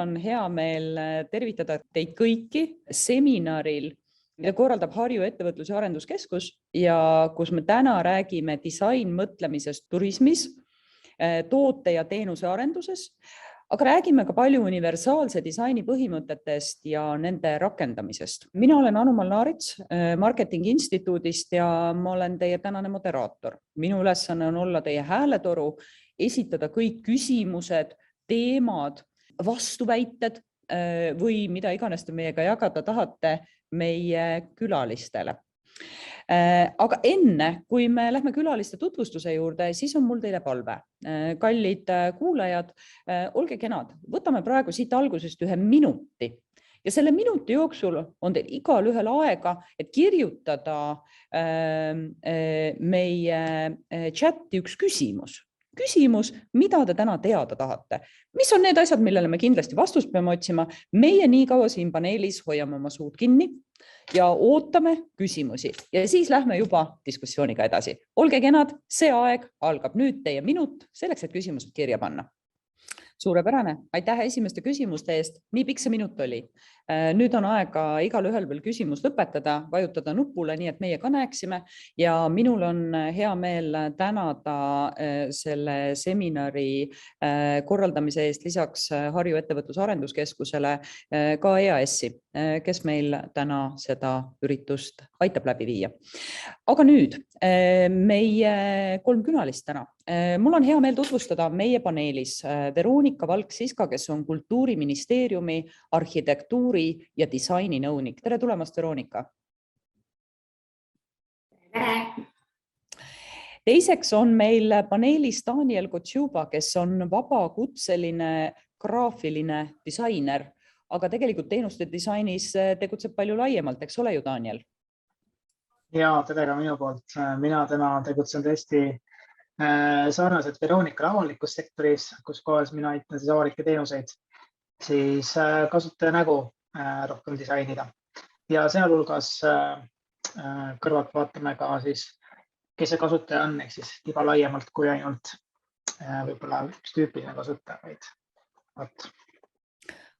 on hea meel tervitada teid kõiki seminaril, mida korraldab Harju Ettevõtlus- ja Arenduskeskus ja kus me täna räägime disainmõtlemisest turismis, toote ja teenuse arenduses, aga räägime ka palju universaalse disaini põhimõtetest ja nende rakendamisest. Mina olen Anu-Mall Naarits Marketingi Instituudist ja ma olen teie tänane moderaator. Minu ülesanne on olla teie hääletoru, esitada kõik küsimused, teemad, vastuväited või mida iganes te meiega jagada tahate meie külalistele. Aga enne, kui me lähme külaliste tutvustuse juurde, siis on mul teile palve. Kallid kuulajad, olge kenad, võtame praegu siit algusest 1 minuti ja selle minuti jooksul on teil igal ühel aega, et kirjutada meie chati üks küsimus. Küsimus, mida te täna teada tahate? Mis on need asjad, millele me kindlasti vastust peame otsima? Meie nii kaua siin paneelis hoiame oma suud kinni ja ootame küsimusi ja siis lähme juba diskussiooniga edasi. Olge kenad, see aeg algab nüüd teie minut selleks, et küsimused kirja panna. Suurepärane, aitäh esimeste küsimuste eest. Nii pikk see minut oli. Nüüd on aega igal ühel veel küsimus lõpetada, vajutada nupule, nii et meie ka näeksime. Ja minul on hea meel tänada selle seminari korraldamise eest lisaks Harju Ettevõtlus- ja Arenduskeskusele ka EAS-i, kes meil täna seda üritust aitab läbi viia. Aga nüüd meie 3 külalist täna. Mul on hea meel tutvustada meie paneelis Veronika Valk-Siska, kes on Kultuuriministeeriumi arhitektuuri ja disaini nõunik. Tere tulemast, Veronika! Tere! Teiseks on meil paneelis Daniel Kotšuba, kes on vabakutseline graafiline disainer, aga tegelikult teenuste disainis tegutseb palju laiemalt, eks ole ju, Daniel? Ja, tere ka minu poolt. Mina täna tegutsen tõesti sarnaselt Veronika avalikus sektoris, kus kohas mina aitan siis avalikke teenuseid, siis kasutaja nägu rohkem disainida. Ja sealhulgas kõrvalt vaatame ka siis, kes see kasutaja on, ehk siis juba laiemalt kui ainult võib-olla üks tüüpiline kasutaja.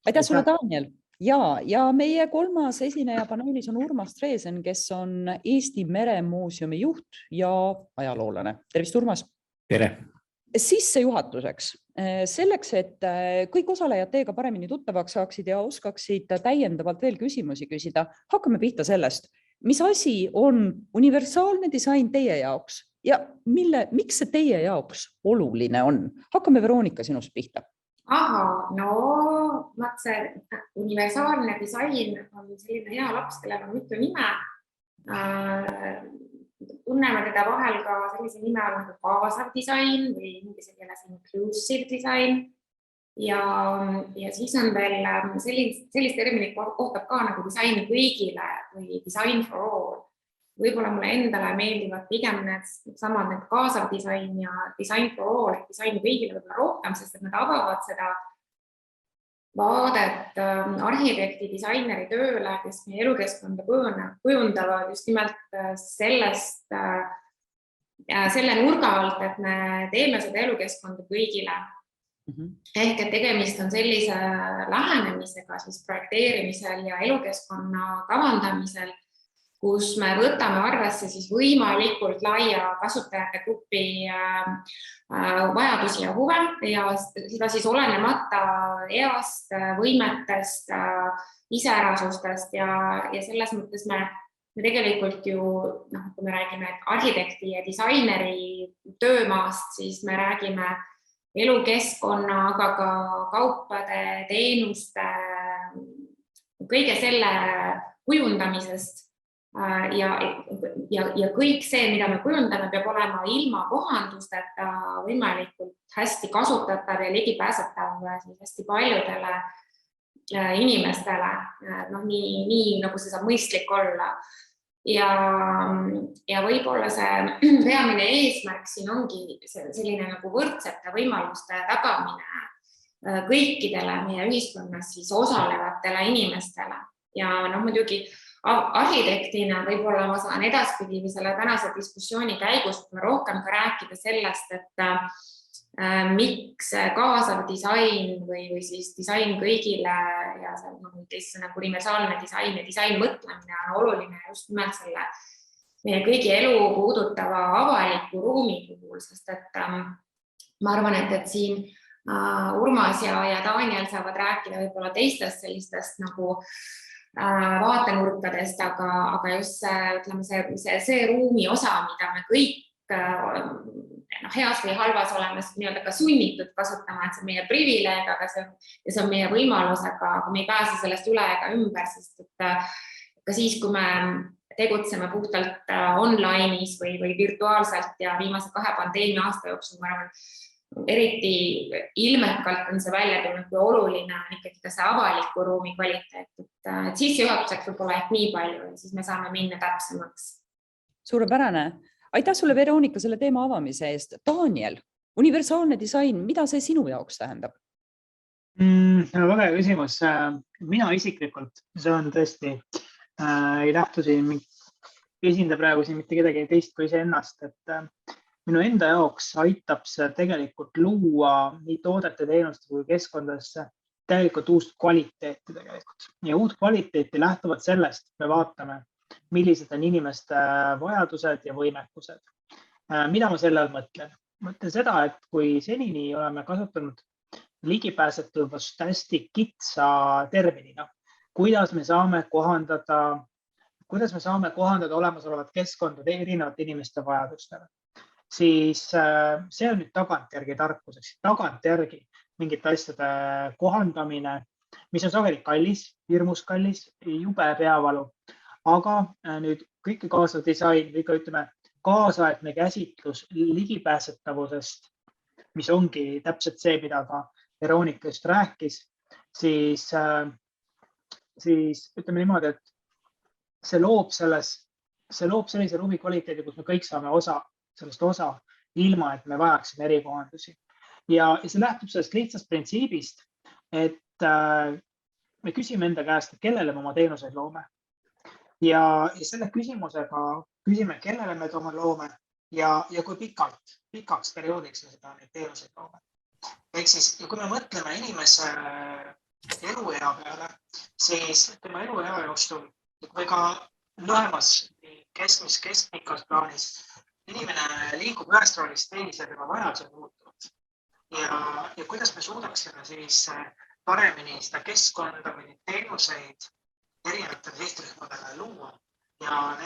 Aitäh sulle, Daniel! Ja meie 3. esineja paneelis on Urmas Treesen, kes on Eesti Meremuuseumi juht ja ajaloolane. Tervist, Urmas! Tere! Sissejuhatuseks, selleks, et kõik osalejad teiega paremini tuttavaks saaksid ja oskaksid täiendavalt veel küsimusi küsida, hakkame pihta sellest, mis asi on universaalne disain teie jaoks ja miks see teie jaoks oluline on? Hakkame Veronika sinust pihta. No see universaalne disain on selline hea laps, kellel on mitu nime. Tunneme teda vahel ka sellise nime nagu kaasav disain või inglise keeles inclusive design. Ja siis on veel sellist terminit kohtab ka nagu disain kõigile või design for all. Võib-olla mulle endale meeldivad pigem need kaasav disain ja design for all, disaini kõigile võib-olla rohkem, sest et nad avavad seda vaadet arhitekti, disaineri tööle, kes meie elukeskkonda kujundavad just nimelt selle nurga alt, et me teeme seda elukeskkonda kõigile. Ehk et tegemist on sellise lähenemisega siis projekteerimisel ja elukeskkonna kavandamisel, kus me võtame arvesse siis võimalikult laia kasutajate grupi vajadusi ja huve ja seda siis olenemata east, võimetest, iseärasustest ja selles mõttes me tegelikult ju, kui me räägime arhitekti ja disaineri töömaast, siis me räägime elukeskkonna, aga ka kaupade, teenuste, kõige selle kujundamisest. Ja kõik see, mida me kujundame, peab olema ilma kohandusteta võimalikult hästi kasutatav ja ligipääsetav hästi paljudele inimestele. Nii nagu see saab mõistlik olla. Ja võib-olla see peamine eesmärk siin ongi selline nagu võrdsete võimaluste tagamine kõikidele meie ühiskonnas siis osalevatele inimestele. Ja muidugi arhitektina võib-olla ma saan edaspidi või selle tänase diskussiooni käigus rohkem ka rääkida sellest, et miks kaasav disain või siis disain kõigile ja see nagu universaalne disain ja disain mõtlemine on oluline just nimelt selle meie kõigi elu puudutava avaliku ruumi puhul, sest et ma arvan, et siin Urmas ja Daniel saavad rääkida võib-olla teistest sellistest nagu vaatenurkadest, aga just see ruumi osa, mida me kõik heas või halvas oleme nii-öelda ka sunnitud kasutama, et see on meie privileeg, aga see on meie võimalus, aga me ei pääse sellest üle ega ümber, sest et ka siis, kui me tegutseme puhtalt online'is või virtuaalselt ja viimase 2 pandeemia aasta jooksul, ma arvan, eriti ilmekalt on see välja tulnud, kui oluline on ikkagi ka see avaliku ruumi kvaliteet. Et sissejuhatuseks võib-olla ehk nii palju ja siis me saame minna täpsemaks. Suurepärane. Aitäh sulle, Veronika, selle teema avamise eest. Daniel, universaalne disain, mida see sinu jaoks tähendab? Väga hea küsimus. Mina isiklikult, see on tõesti, ei lähtu siin, esinda praegu siin mitte kedagi teist kui see ennast, et minu enda jaoks aitab see tegelikult luua nii toodete, teenuste kui keskkondadesse tegelikult uust kvaliteeti tegelikult. Ja uut kvaliteeti lähtuvalt sellest, me vaatame, millised on inimeste vajadused ja võimekused. Mida ma selle all mõtlen? Mõtlen seda, et kui senini oleme kasutanud ligipääsetavust hästi kitsa terminina, kuidas me saame kohandada olemasolevat keskkonda erinevate inimeste vajadustele, siis see on nüüd tagantjärgi tarkuseks, tagantjärgi mingite asjade kohandamine, mis on sageli kallis, hirmus kallis, jube peavalu, aga nüüd kõike kaasav disain või ka ütleme kaasaegne käsitlus ligipääsetavusest, mis ongi täpselt see, mida ka Veronika just rääkis, siis ütleme niimoodi, et see loob sellise ruumi kvaliteedi, kus me kõik saame sellest osa, ilma et me vajaksime erikohandusi. Ja see lähtub sellest lihtsast printsiibist, et me küsime enda käest, et kellele me oma teenuseid loome. Ja selle küsimusega küsime, kellele me oma loome ja kui pikaks perioodiks me seda neid teenuseid loome. Ehk siis, kui me mõtleme inimese eluea peale, siis tema eluea jooksul või ka lühemas keskpikas plaanis inimene liigub ühest roolist teise, tema vajadused muutuvad. Ja kuidas me suudaksime siis paremini seda keskkonda või teenuseid erinevatele sihtrühmadele luua ja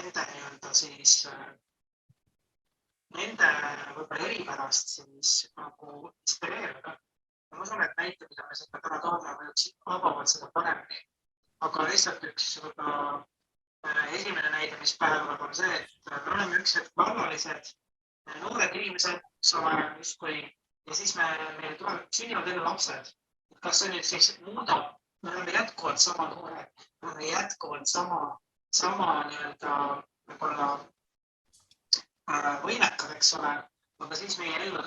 nende võib-olla eripärast siis nagu inspireerida. Ma usun, et näite, mida me seda täna toome, võiks vabamalt seda paremini. Aga lihtsalt üks esimene näide, mis päeval on see, et me oleme üks hetk vallalised, noored inimesed, justkui, ja siis meil tuleb sünnivad elu lapsed. Kas see nüüd siis muudab, me oleme jätkuvalt sama noored, me oleme jätkuvalt sama võib-olla võimekad, eks ole, aga siis meie ellu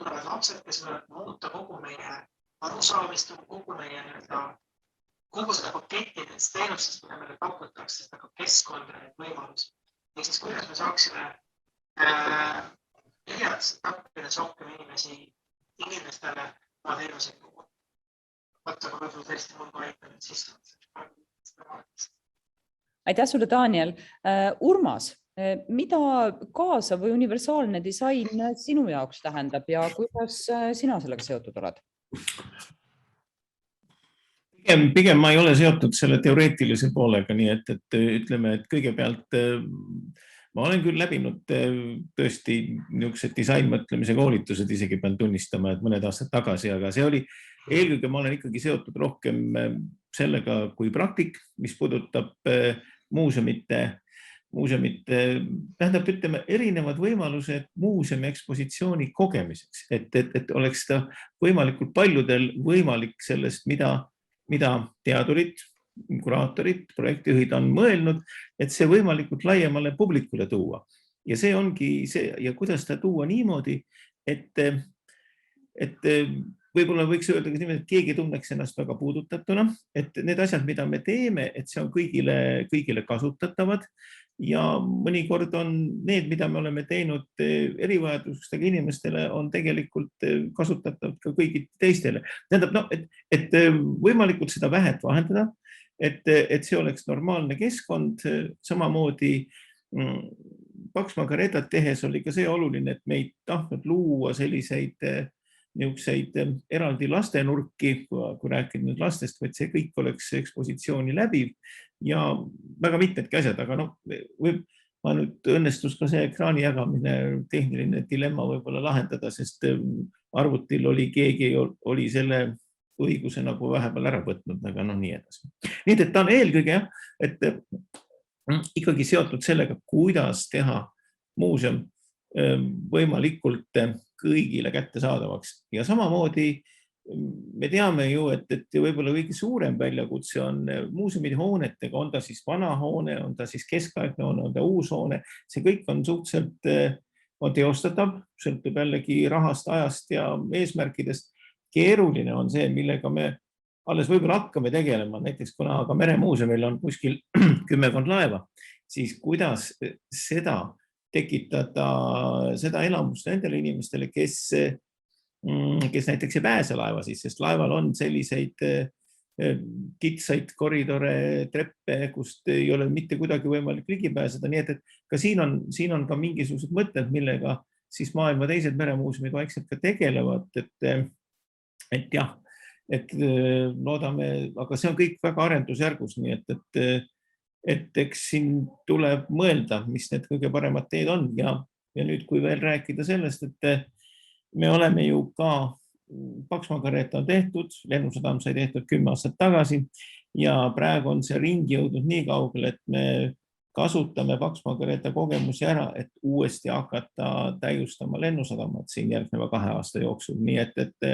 tulevad lapsed, kes võivad muuta kogu meie arusaamist, kogu seda paketti nendest teenustest, mida meile pakutakse, seda ka keskkonda ja võimalusi. Ja siis kuidas me saaksime erinevatest tappides rohkem inimestele oma teenuseid luua. Võtta ka võib-olla tõesti mul aitab sisse. Aitäh sulle, Daniel. Urmas, mida kaasav või universaalne disain sinu jaoks tähendab ja kuidas sina sellega seotud oled? Pigem ma ei ole seotud selle teoreetilise poolega, nii et ütleme, et kõigepealt ma olen küll läbinud tõesti niisugused disainmõtlemise koolitused, isegi pean tunnistama, et mõned aastad tagasi, aga see oli eelkõige ma olen ikkagi seotud rohkem sellega kui praktik, mis puudutab muuseumite, tähendab, ütleme, erinevad võimalused muuseumi ekspositsiooni kogemiseks, et oleks ta võimalikult paljudel võimalik sellest, mida teadurid, kuraatorid, projektijuhid on mõelnud, et see võimalikult laiemale publikule tuua. Ja see ongi see, ja kuidas ta tuua niimoodi, et võib-olla võiks öelda ka niimoodi, et keegi tunneks ennast väga puudutatuna, et need asjad, mida me teeme, et see on kõigile kasutatavad ja mõnikord on need, mida me oleme teinud erivajadustega inimestele, on tegelikult kasutatav ka kõigile teistele. Tähendab, et võimalikult seda vähet vahendada, et see oleks normaalne keskkond, samamoodi Pax Margaretat tehes oli ka see oluline, et me ei tahtnud luua selliseid eraldi lastenurki, kui rääkida nüüd lastest, vaid see kõik oleks ekspositsiooni läbiv ja väga mitmedki asjad, aga ma nüüd õnnestus ka see ekraani jagamine, tehniline dilemma võib-olla lahendada, sest arvutil keegi oli selle õiguse nagu vahepeal ära võtnud, aga nii edasi. Nii et ta on eelkõige, et ikkagi seotud sellega, kuidas teha muuseum võimalikult kõigile kättesaadavaks ja samamoodi me teame ju, et võib-olla kõige suurem väljakutse on muuseumide hoonetega, on ta siis vana hoone, on ta siis keskaegne hoone, on ta uus hoone, see kõik on suhteliselt teostatav, sõltub jällegi rahast, ajast ja eesmärkidest. Keeruline on see, millega me alles võib-olla hakkame tegelema, näiteks kuna ka meremuuseumil on kuskil 10 laeva, siis kuidas seda tekitada seda elamust nendele inimestele, kes näiteks ei pääse laeva siis, sest laeval on selliseid kitsaid koridore, treppe, kust ei ole mitte kuidagi võimalik ligi pääseda. Nii et ka siin on ka mingisugused mõtted, millega siis maailma teised meremuuseumid vaikselt ka tegelevad, et jah, et loodame, aga see on kõik väga arendusjärgus, nii et eks siin tuleb mõelda, mis need kõige paremad teed on ja nüüd, kui veel rääkida sellest, et me oleme ju ka, Pax Margareta on tehtud, lennusadam sai tehtud 10 aastat tagasi ja praegu on see ringi jõudnud nii kaugele, et me kasutame Pax Margareta kogemusi ära, et uuesti hakata täiustama lennusadamat siin järgneva 2 aasta jooksul. Nii et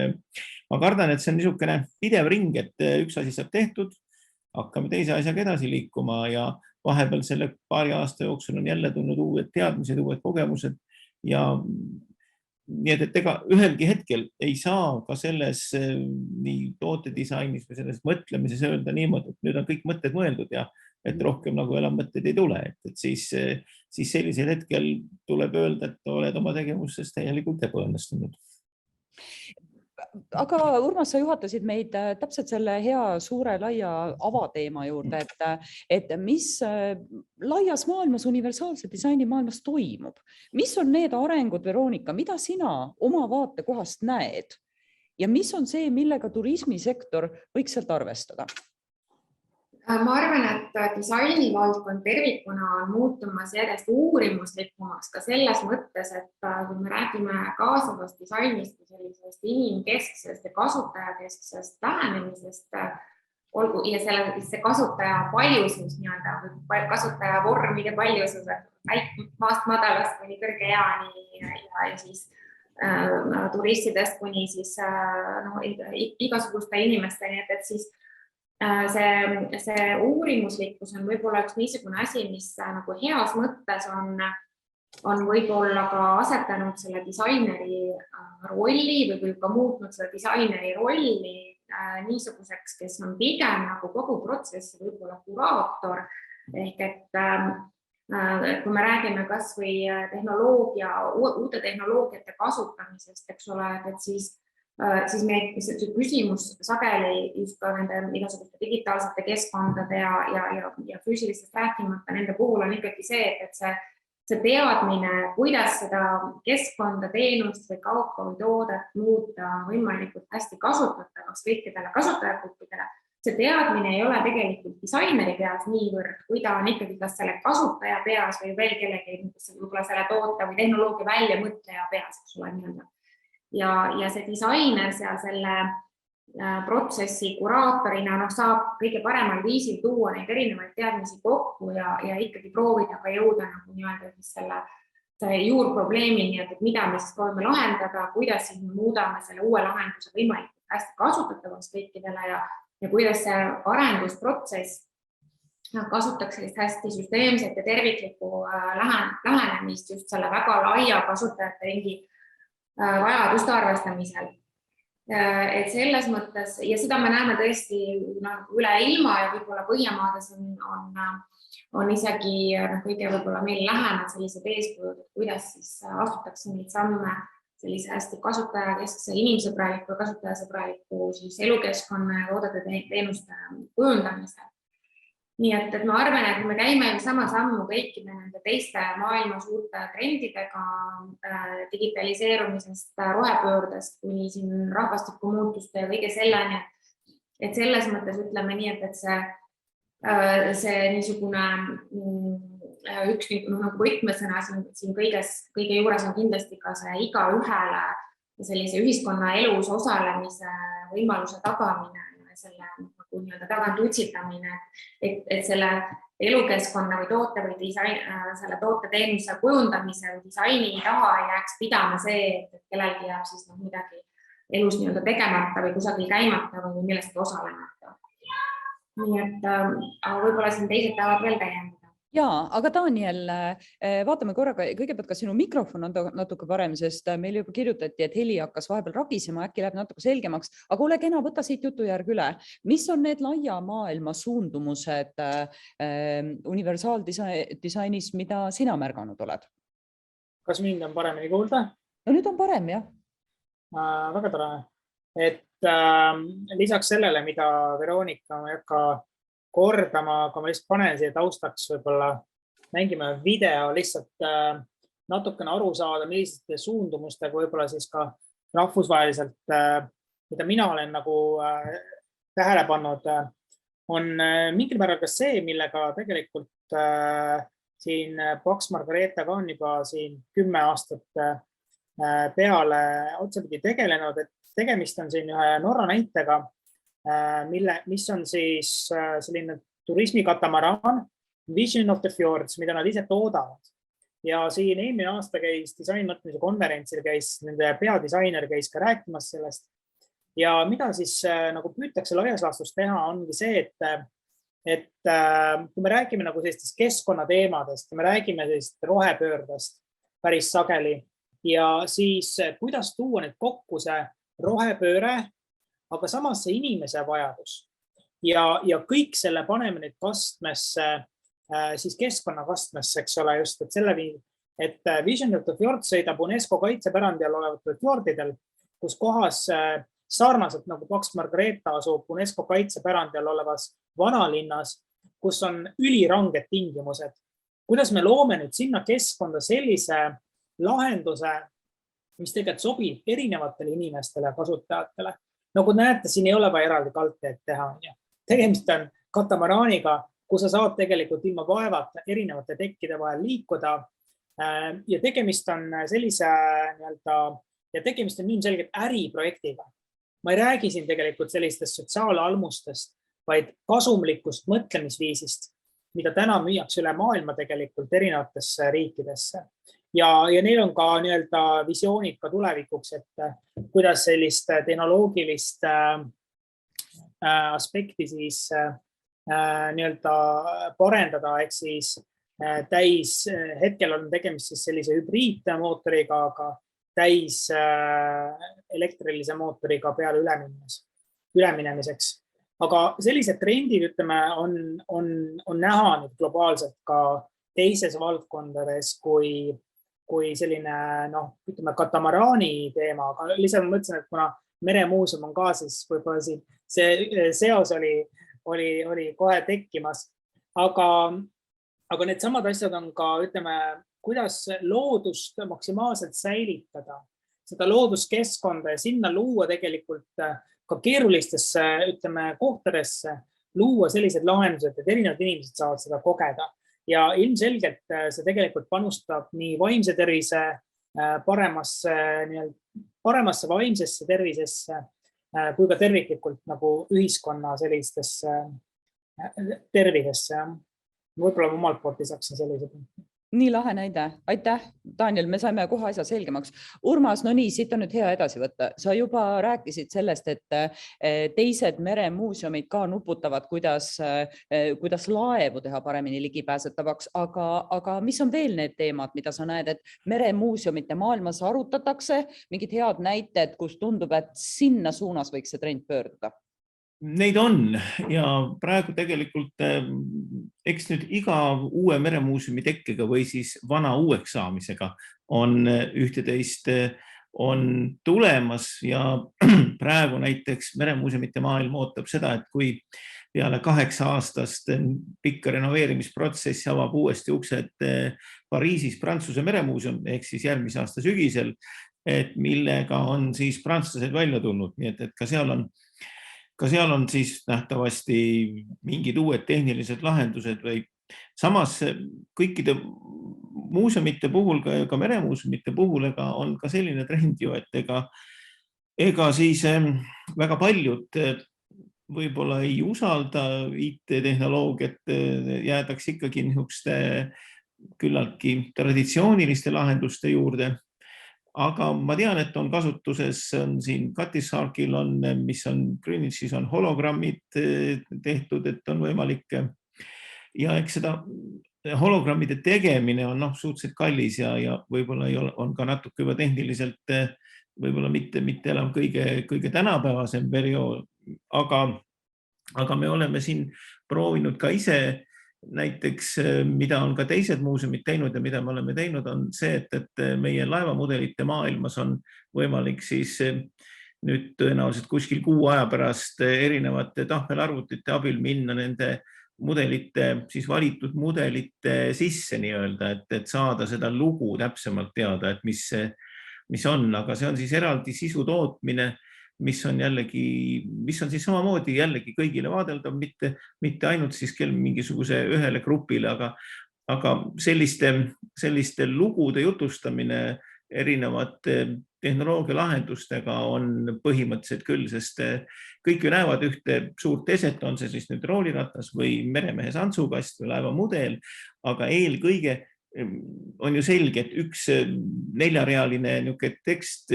ma kardan, et see on niisugune pidev ring, et üks asi saab tehtud, hakkame teise asjaga edasi liikuma ja vahepeal selle paari aasta jooksul on jälle tulnud uued teadmised, uued kogemused ja nii et ega ühelgi hetkel ei saa ka selles nii tootedisainis või selles mõtlemises öelda niimoodi, et nüüd on kõik mõtted mõeldud ja et rohkem nagu enam mõtteid ei tule, et siis sellisel hetkel tuleb öelda, et oled oma tegevuses täielikult ebaõnnestunud. Aga Urmas, sa juhatasid meid täpselt selle hea suure laia avateema juurde, et mis laias maailmas, universaalse disaini maailmas toimub. Mis on need arengud, Veronika, mida sina oma vaatekohast näed ja mis on see, millega turismisektor võiks sealt arvestada? Ma arvan, et disainivaldkond tervikuna on muutumas järjest uurimuslikumaks ka selles mõttes, et kui me räägime kaasavast disainist ja sellisest inimkesksest ja kasutajakesksest lähenemisest, ja see kasutaja paljusus, kasutaja vormide paljusus, maast madalast kuni kõrge eani ja siis turistidest kuni siis igasuguste inimesteni, et siis see uurimuslikkus on võib-olla üks niisugune asi, mis nagu heas mõttes on võib-olla ka asetanud selle disaineri rolli või ka muutnud selle disaineri rolli niisuguseks, kes on pigem nagu kogu protsessi võib-olla kuraator. Ehk et kui me räägime kas või uute tehnoloogiate kasutamisest, eks ole, et siis see küsimus sageli just ka nende igasuguste digitaalsete keskkondade ja füüsilistest rääkimata nende puhul on ikkagi see, et see teadmine, kuidas seda keskkonda, teenust või kaupa või toodet muuta võimalikult hästi kasutatavaks kõikidele kasutajagruppidele, see teadmine ei ole tegelikult disaineri peas niivõrd, kui ta on ikkagi kas selle kasutaja peas või veel kellegi võib-olla selle toote või tehnoloogia väljamõtleja peas, eks ole nii-öelda. Ja see disainer seal selle protsessi kuraatorina saab kõige paremal viisil tuua neid erinevaid teadmisi kokku ja ikkagi proovida ka jõuda nagu nii-öelda selle juurprobleemini, et mida me siis proovime lahendada, kuidas siis me muudame selle uue lahenduse võimalikult hästi kasutatavaks kõikidele ja kuidas see arendusprotsess kasutaks sellist hästi süsteemset ja terviklikku lähenemist just selle väga laia kasutajate ringi vajaduste arvestamisel. Et selles mõttes ja seda me näeme tõesti üle ilma ja võib-olla Põhjamaades on isegi kõige võib-olla meil lähemad sellised eeskujud, kuidas siis astutakse neid samme sellise hästi kasutajakeskse, inimsõbraliku ja kasutajasõbraliku siis elukeskkonna ja toodete teenuste kujundamisel. Nii et ma arvan, et me käime sama sammu kõikide nende teiste maailma suurte trendidega digitaliseerumisest, rohepöördest kuni siin rahvastikumuutuste ja kõige selleni, et selles mõttes ütleme nii, et see niisugune üks nagu võtmesõna siin kõige juures on kindlasti ka see igaühele sellise ühiskonna elus osalemise võimaluse tagamine ja selle tagant utsitamine, et selle elukeskkonna või toote või disain, selle toote teenuse kujundamise või disaini taha ei jääks pidama see, et kellelgi jääb siis midagi elus tegemata või kusagil käimata või millestki osalemata. Nii et võib-olla siin teised tahavad veel täiendada. Jaa, aga Daniel, vaatame korraga, kõigepealt ka sinu mikrofon on natuke parem, sest meil juba kirjutati, et heli hakkas vahepeal ragisema, äkki läheb natuke selgemaks, aga ole kena, võta siit jutujärg üle. Mis on need laia maailma suundumused universaldisainis, mida sina märganud oled? Kas mind on paremini kuulda? No nüüd on parem, jah. Väga tore. Et lisaks sellele, mida Veronika ma ei hakka kordama, aga ma lihtsalt panen siia taustaks, võib-olla mängime video lihtsalt natukene aru saada, millisete suundumustega võib-olla siis ka rahvusvaheliselt, mida mina olen nagu tähele pannud, on mingil määral ka see, millega tegelikult siin Paks Margareeta ka on juba siin 10 aastat peale otsapidi tegelenud, et tegemist on siin ühe Norra näitega, mis on siis selline turismikatamaraan Vision of the Fjords, mida nad ise toodavad. Ja siin eelmine aasta käis disainmõtlemise konverentsil, nende peadisainer käis ka rääkimas sellest. Ja mida siis nagu püütakse laias laastus teha, ongi see, et kui me räägime nagu sellistest keskkonnateemadest, me räägime sellist rohepöördest päris sageli ja siis kuidas tuua need kokku see rohepööre, aga samas see inimese vajadus ja kõik selle paneme nüüd kastmesse, siis keskkonnakastmesse, eks ole, just, et selle viib, et Vision of the Fjord sõidab UNESCO kaitsepärandi all olevatel fjordidel, kus kohas sarnaselt nagu Paks Margareeta asub UNESCO kaitsepärandi all olevas vanalinnas, kus on üliranged tingimused. Kuidas me loome nüüd sinna keskkonda sellise lahenduse, mis tegelikult sobib erinevatele inimestele ja kasutajatele. Nagu näete, siin ei ole vaja eraldi kaldteed teha. Tegemist on katamaraaniga, kus sa saad tegelikult ilma vaevata erinevate tekkide vahel liikuda ja tegemist on sellise ja tegemist on ilmselgelt äriprojektiga. Ma ei räägi siin tegelikult sellistest sotsiaalalmustest, vaid kasumlikust mõtlemisviisist, mida täna müüakse üle maailma tegelikult erinevatesse riikidesse. Ja neil on ka visioonid ka tulevikuks, et kuidas sellist tehnoloogilist aspekti siis parendada, ehk siis hetkel on tegemist siis sellise hübriidmootoriga, aga täis elektrilise mootoriga peale üleminemiseks. Aga sellised trendid, ütleme, on näha nüüd globaalselt ka teises valdkondades kui selline, ütleme, katamaraani teema, aga lihtsalt mõtlesin, et kuna Meremuuseum on ka, siis võib-olla siin see seos oli kohe tekkimas. Aga need samad asjad on ka, ütleme, kuidas loodust maksimaalselt säilitada, seda looduskeskkonda ja sinna luua tegelikult ka keerulistesse, ütleme, kohtadesse, luua sellised lahendused, et erinevad inimesed saavad seda kogeda. Ja ilmselgelt see tegelikult panustab nii vaimse tervise paremasse vaimsesse tervisesse kui ka terviklikult nagu ühiskonna sellistesse tervisesse. Võib-olla omalt poolt lisaksin sellised. Nii lahe näide. Aitäh, Daniel, me saime kohe asja selgemaks. Urmas, no nii, siit on nüüd hea edasi võtta. Sa juba rääkisid sellest, et teised meremuuseumid ka nuputavad, kuidas laevu teha paremini ligipääsetavaks, aga mis on veel need teemad, mida sa näed, et meremuuseumite maailmas arutatakse, mingid head näited, kus tundub, et sinna suunas võiks see trend pöörduda? Neid on ja praegu tegelikult eks nüüd iga uue meremuuseumi tekkega või siis vana uueks saamisega on ühteteist on tulemas ja praegu näiteks meremuuseumite maailm ootab seda, et kui peale 8-aastast pikka renoveerimisprotsessi avab uuesti uksed Pariisis Prantsuse meremuuseum ehk siis järgmise aasta sügisel, et millega on siis prantslased välja tulnud, nii et ka seal on siis nähtavasti mingid uued tehnilised lahendused või samas kõikide muuseumite puhul, ka meremuuseumite puhul on ka selline trend ju, et ega siis väga paljud võib-olla ei usalda IT-tehnoloogiat, jäädaks ikkagi niisuguste küllaltki traditsiooniliste lahenduste juurde. Aga ma tean, et on kasutuses, on siin Katissaarkil on, mis on Greenwichis on hologrammid tehtud, et on võimalik ja eks seda hologrammide tegemine on suhteliselt kallis ja võib-olla on ka natuke juba tehniliselt võib-olla mitte enam kõige tänapäevasem periood, aga me oleme siin proovinud ka ise näiteks, mida on ka teised muuseumid teinud ja mida me oleme teinud, on see, et meie laevamudelite maailmas on võimalik siis nüüd tõenäoliselt kuskil kuu aja pärast erinevate tahvelarvutite abil minna nende mudelite, siis valitud mudelite sisse nii-öelda, et saada seda lugu täpsemalt teada, et mis on, aga see on siis eraldi sisu tootmine, mis on siis samamoodi jällegi kõigile vaadeldav, mitte ainult siis mingisuguse ühele grupile, aga selliste lugude jutustamine erinevate tehnoloogia lahendustega on põhimõtteliselt küll, sest kõik ju näevad ühte suurt eset, on see siis nüüd rooliratas või meremehe santsukast või laevamudel, aga eelkõige on ju selge, et üks 4-realine tekst,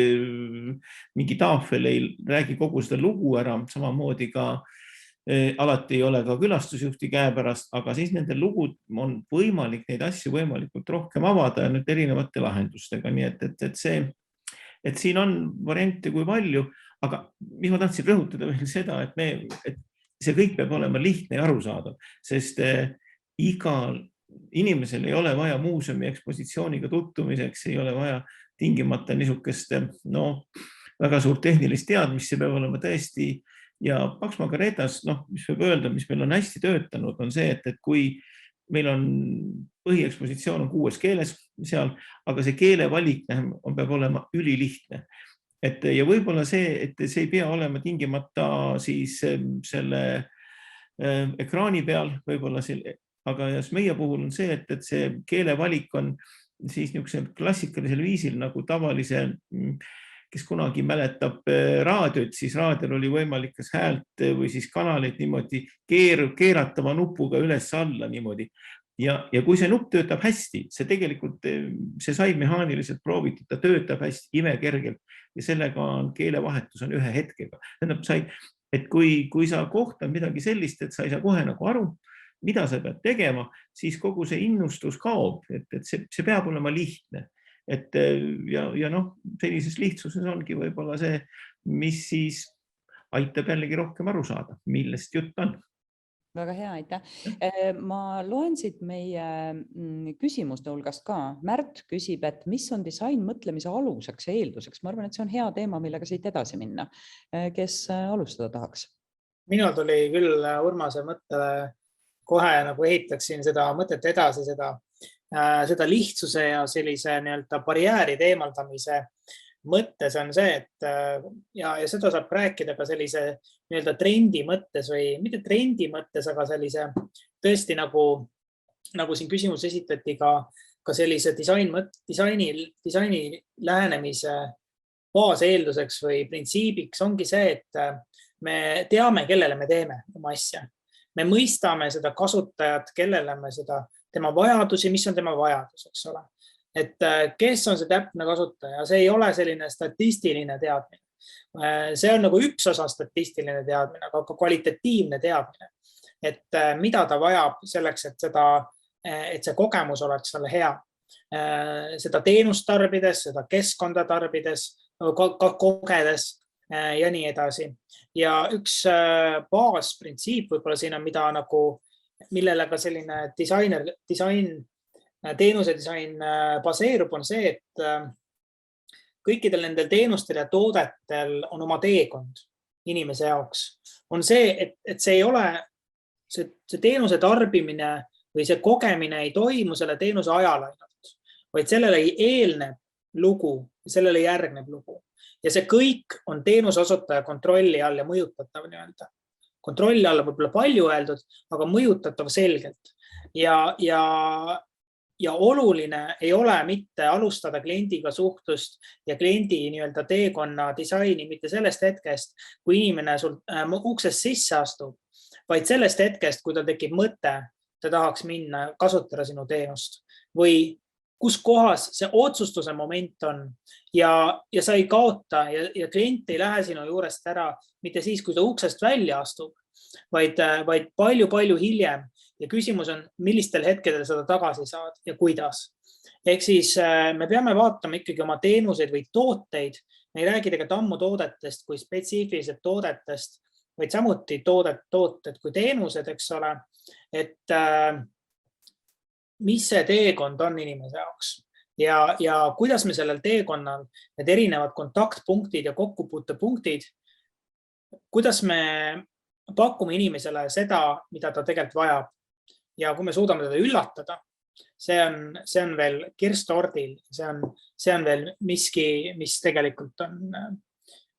mingi taafel ei räägi kogu seda lugu ära, samamoodi ka alati ei ole ka külastusjuhti käepärast, aga siis nende lugud on võimalik neid asju võimalikult rohkem avada nüüd erinevate lahendustega, nii et siin on variante kui palju, aga mis ma tahtsin rõhutada veel seda, et see kõik peab olema lihtne ja arusaadav, sest igal inimesel ei ole vaja muuseumi ekspositsiooniga tutvumiseks, ei ole vaja tingimata niisugust väga suurt tehnilist teadmist, see peab olema tõesti ja Pax Margaretas, mis võib öelda, mis meil on hästi töötanud, on see, et kui meil on põhiekspositsioon on 6 keeles seal, aga see keelevalik peab olema ülilihtne. Ja võib-olla see, et see ei pea olema tingimata siis selle ekraani peal, võib-olla aga meie puhul on see, et see keelevalik on siis niisugusel klassikalisel viisil nagu tavalise, kes kunagi mäletab raadiot, siis raadiol oli võimalik kas häält või siis kanalit niimoodi keeratava nupuga üles-alla niimoodi. Ja kui see nupp töötab hästi, see tegelikult, see sai mehaaniliselt proovitud, ta töötab hästi imekergelt ja sellega on keelevahetus on ühe hetkega. Et kui sa kohtad midagi sellist, et sa ei saa kohe nagu aru, mida sa pead tegema, siis kogu see innustus kaob, et see peab olema lihtne. Ja sellises lihtsuses ongi võib-olla see, mis siis aitab jällegi rohkem aru saada, millest jutt on. Väga hea, aitäh. Ma loen siit meie küsimuste hulgast ka. Märt küsib, et mis on disainmõtlemise aluseks ja eelduseks. Ma arvan, et see on hea teema, millega siit edasi minna. Kes alustada tahaks? Minul tuli küll Urmase mõttele kohe nagu ehitaksin seda mõtet edasi, seda lihtsuse ja sellise barjääride eemaldamise mõttes on see, et ja seda saab rääkida ka sellise trendi mõttes või mitte trendi mõttes, aga sellise tõesti nagu siin küsimus esitati ka sellise disaini lähenemise baaseelduseks või printsiibiks ongi see, et me teame, kellele me teeme oma asja. Me mõistame seda kasutajat, kellele me seda tema vajadusi, mis on tema vajadus, eks ole. Et kes on see täpne kasutaja, see ei ole selline statistiline teadmine. See on nagu üks osa statistiline teadmine, aga ka kvalitatiivne teadmine, et mida ta vajab selleks, et see kogemus oleks selle hea. Seda teenust tarbides, seda keskkonda tarbides, kogedes ja nii edasi. Ja üks baasprintsiip võib-olla siin on, millele ka selline teenuse disain baseerub, on see, et kõikidel nendel teenustel ja toodetel on oma teekond inimese jaoks. On see, et see ei ole, see teenuse tarbimine või see kogemine ei toimu selle teenuse ajal ainult, vaid sellele eelneb lugu, sellele järgneb lugu. Ja see kõik on teenuseosutaja kontrolli all ja mõjutatav nii-öelda. Kontrolli alla võib-olla palju öeldud, aga mõjutatav selgelt. Ja oluline ei ole mitte alustada kliendiga suhtlust ja kliendi nii-öelda teekonna disaini mitte sellest hetkest, kui inimene sul uksest sisse astub, vaid sellest hetkest, kui tal tekib mõte, ta tahaks minna kasutada sinu teenust või kus kohas see otsustuse moment on ja sa ei kaota ja klient ei lähe sinu juurest ära mitte siis, kui ta uksest välja astub, vaid palju hiljem. Ja küsimus on, millistel hetkedel seda tagasi saad ja kuidas. Ehk siis me peame vaatama ikkagi oma teenuseid või tooteid. Me ei räägi tegelikult ammu toodetest kui spetsiifilised toodetest, vaid samuti tooted kui teenused, eks ole. Et mis see teekond on inimese jaoks ja kuidas me sellel teekonnal need erinevad kontaktpunktid ja kokkupuutepunktid, kuidas me pakume inimesele seda, mida ta tegelikult vajab. Ja kui me suudame teda üllatada, see on veel kirstordil, see on veel miski, mis tegelikult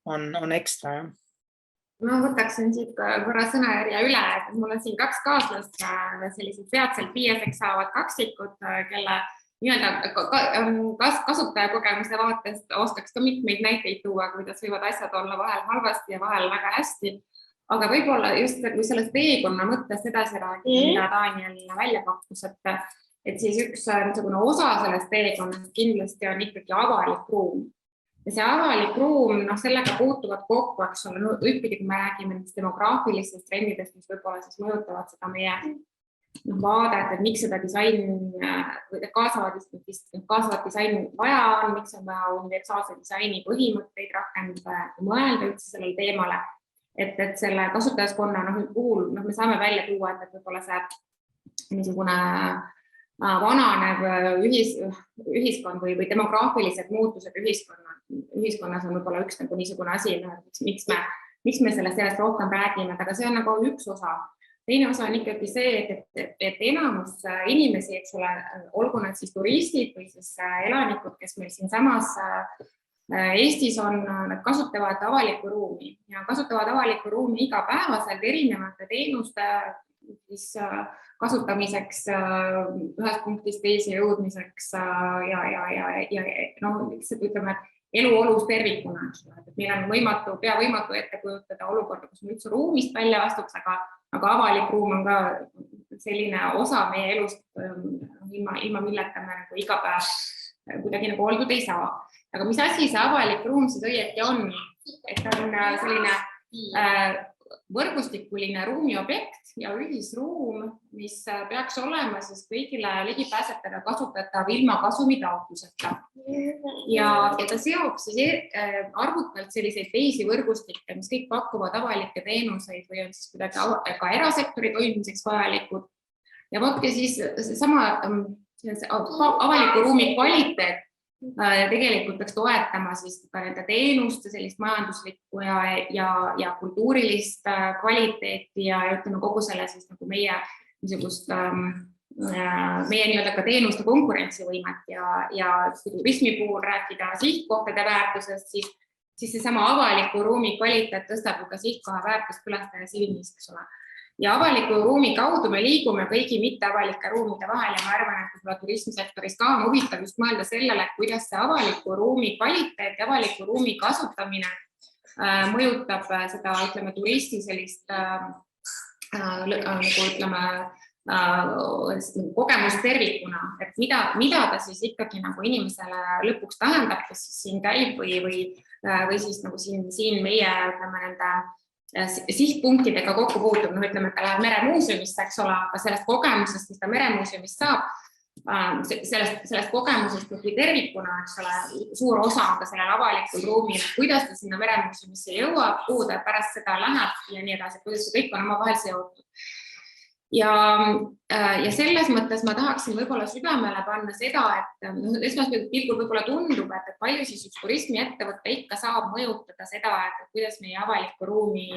on ekstra. Ma võtaksin siit korra sõnajärje üle, et mul on siin 2 kaaslast, sellised peatselt 5 saavad kaksikud, kelle kasutajakogemuse vaatest oskaks ka mitmeid näiteid tuua, kuidas võivad asjad olla vahel halvasti ja vahel väga hästi. Aga võib-olla just kui sellest teekonna mõttest edasi räägida, mida Daniel välja pakkus, et siis üks osa sellest teekonnast kindlasti on ikkagi avalik ruum. Ja see avalik ruum, sellega puutuvad kokku, eks ole, ühtpidi, kui me räägime demograafilistest trendidest, mis võib-olla siis mõjutavad seda meie vaadet, et miks seda kaasavat disaini vaja on, miks on vaja universaalse disaini põhimõtteid rakendada ja mõelda üldse sellele teemale. Et selle kasutajaskonna puhul me saame välja tuua, et võib-olla see niisugune vananev ühiskond või demograafilised muutused ühiskonnas on võib-olla üks niisugune asi, miks me sellest rohkem räägime, aga see on nagu üks osa. Teine osa on ikkagi see, et enamus inimesi, eks ole, olgu nad siis turistid või siis elanikud, kes meil siin samas Eestis on, nad kasutavad avalikku ruumi ja kasutavad avalikku ruumi igapäevaselt erinevate teenuste kasutamiseks, ühest punktist teise jõudmiseks ja ütleme, eluolus tervikuna. Meil on pea võimatu ette kujutada olukorda, kus me üldse ruumist välja astuks, aga avalik ruum on ka selline osa meie elust, ilma milleta me igapäev kuidagi oldud ei saa. Aga mis asi see avalik ruum siis õieti on? Et on selline võrgustikuline ruumiobjekt ja ühisruum, mis peaks olema siis kõigile ligipääsetav ja kasutatav ilma kasumitaotluseta. Ja ta seob siis arvukalt selliseid teisi võrgustikke, mis kõik pakuvad avalikke teenuseid või on siis kuidagi ka erasektori toimimiseks vajalikud. Ja võtke siis seesama avaliku ruumi kvaliteet tegelikult peaks toetama siis ka nende teenuste sellist majanduslikku ja kultuurilist kvaliteeti ja ütleme kogu selle siis nagu meie nii-öelda ka teenuste konkurentsivõimet ja turismi puhul rääkida sihtkohtade väärtusest, siis seesama avaliku ruumi kvaliteet tõstab ka sihtkoha väärtust külastaja silmis, eks ole. Ja avaliku ruumi kaudu me liigume kõigi mitteavalike ruumide vahel ja ma arvan, et turismisektoris ka on huvitav just mõelda sellele, kuidas see avaliku ruumi kvaliteet ja avaliku ruumi kasutamine mõjutab seda, ütleme, turisti sellist nagu ütleme kogemus tervikuna, et mida ta siis ikkagi nagu inimesele lõpuks tähendab, kes siis siin käib või siis nagu siin meie nende sihtpunktidega kokku puutub. Ütleme, et ta läheb meremuuseumisse, eks ole, aga sellest kogemusest, mis ta meremuuseumist saab, sellest kogemusest kui tervikuna, eks ole, suur osa on ka sellel avalikul ruumil, kuidas ta sinna meremuuseumisse jõuab, kuhu ta pärast seda läheb ja nii edasi, kuidas see kõik on omavahel seotud. Ja selles mõttes ma tahaksin võib-olla südamele panna seda, et esmast pilgul võib-olla tundub, et palju siis üks turismiettevõte ikka saab mõjutada seda, et kuidas meie avalikku ruumi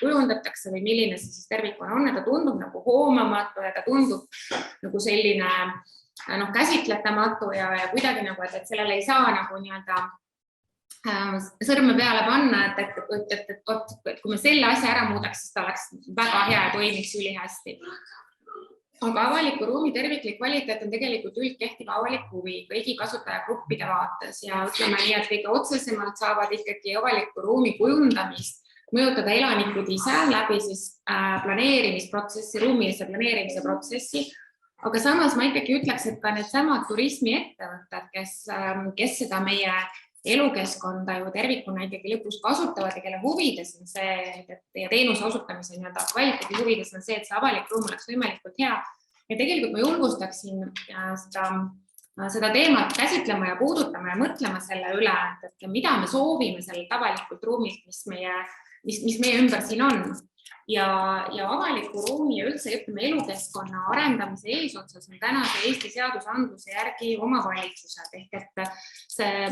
kujundatakse või milline see siis tervikuna on, et ta tundub nagu hoomamatu ja ta tundub nagu selline käsitletamatu ja kuidagi nagu, et sellele ei saa nagu nii-öelda sõrme peale panna, et kui me selle asja ära muudaks, siis ta oleks väga hea ja toimiks ülihästi. Aga avaliku ruumi terviklik kvaliteet on tegelikult üldkehtiv avalik huvi kõigi kasutajagruppide vaates ja ütleme nii, et kõige otsesemalt saavad ikkagi avaliku ruumi kujundamist mõjutada elanikud ise läbi siis planeerimisprotsessi, ruumilise planeerimise protsessi. Aga samas ma ikkagi ütleks, et ka need samad turismiettevõtted, kes seda meie elukeskkonda ju tervikuna ikkagi lõpus kasutavad ja kelle huvides on see ja teenuse osutamise kvaliteedi huvides on see, et see avalik ruum oleks võimalikult hea. Ja tegelikult ma julgustaksin seda teemat käsitlema ja puudutama ja mõtlema selle üle, et mida me soovime sellelt avalikult ruumilt, mis meie ümber siin on. Ja avaliku ruumi ja üldse elukeskkonna arendamise eesotsas on tänase Eesti seadusandluse järgi omavalitsused ehk et see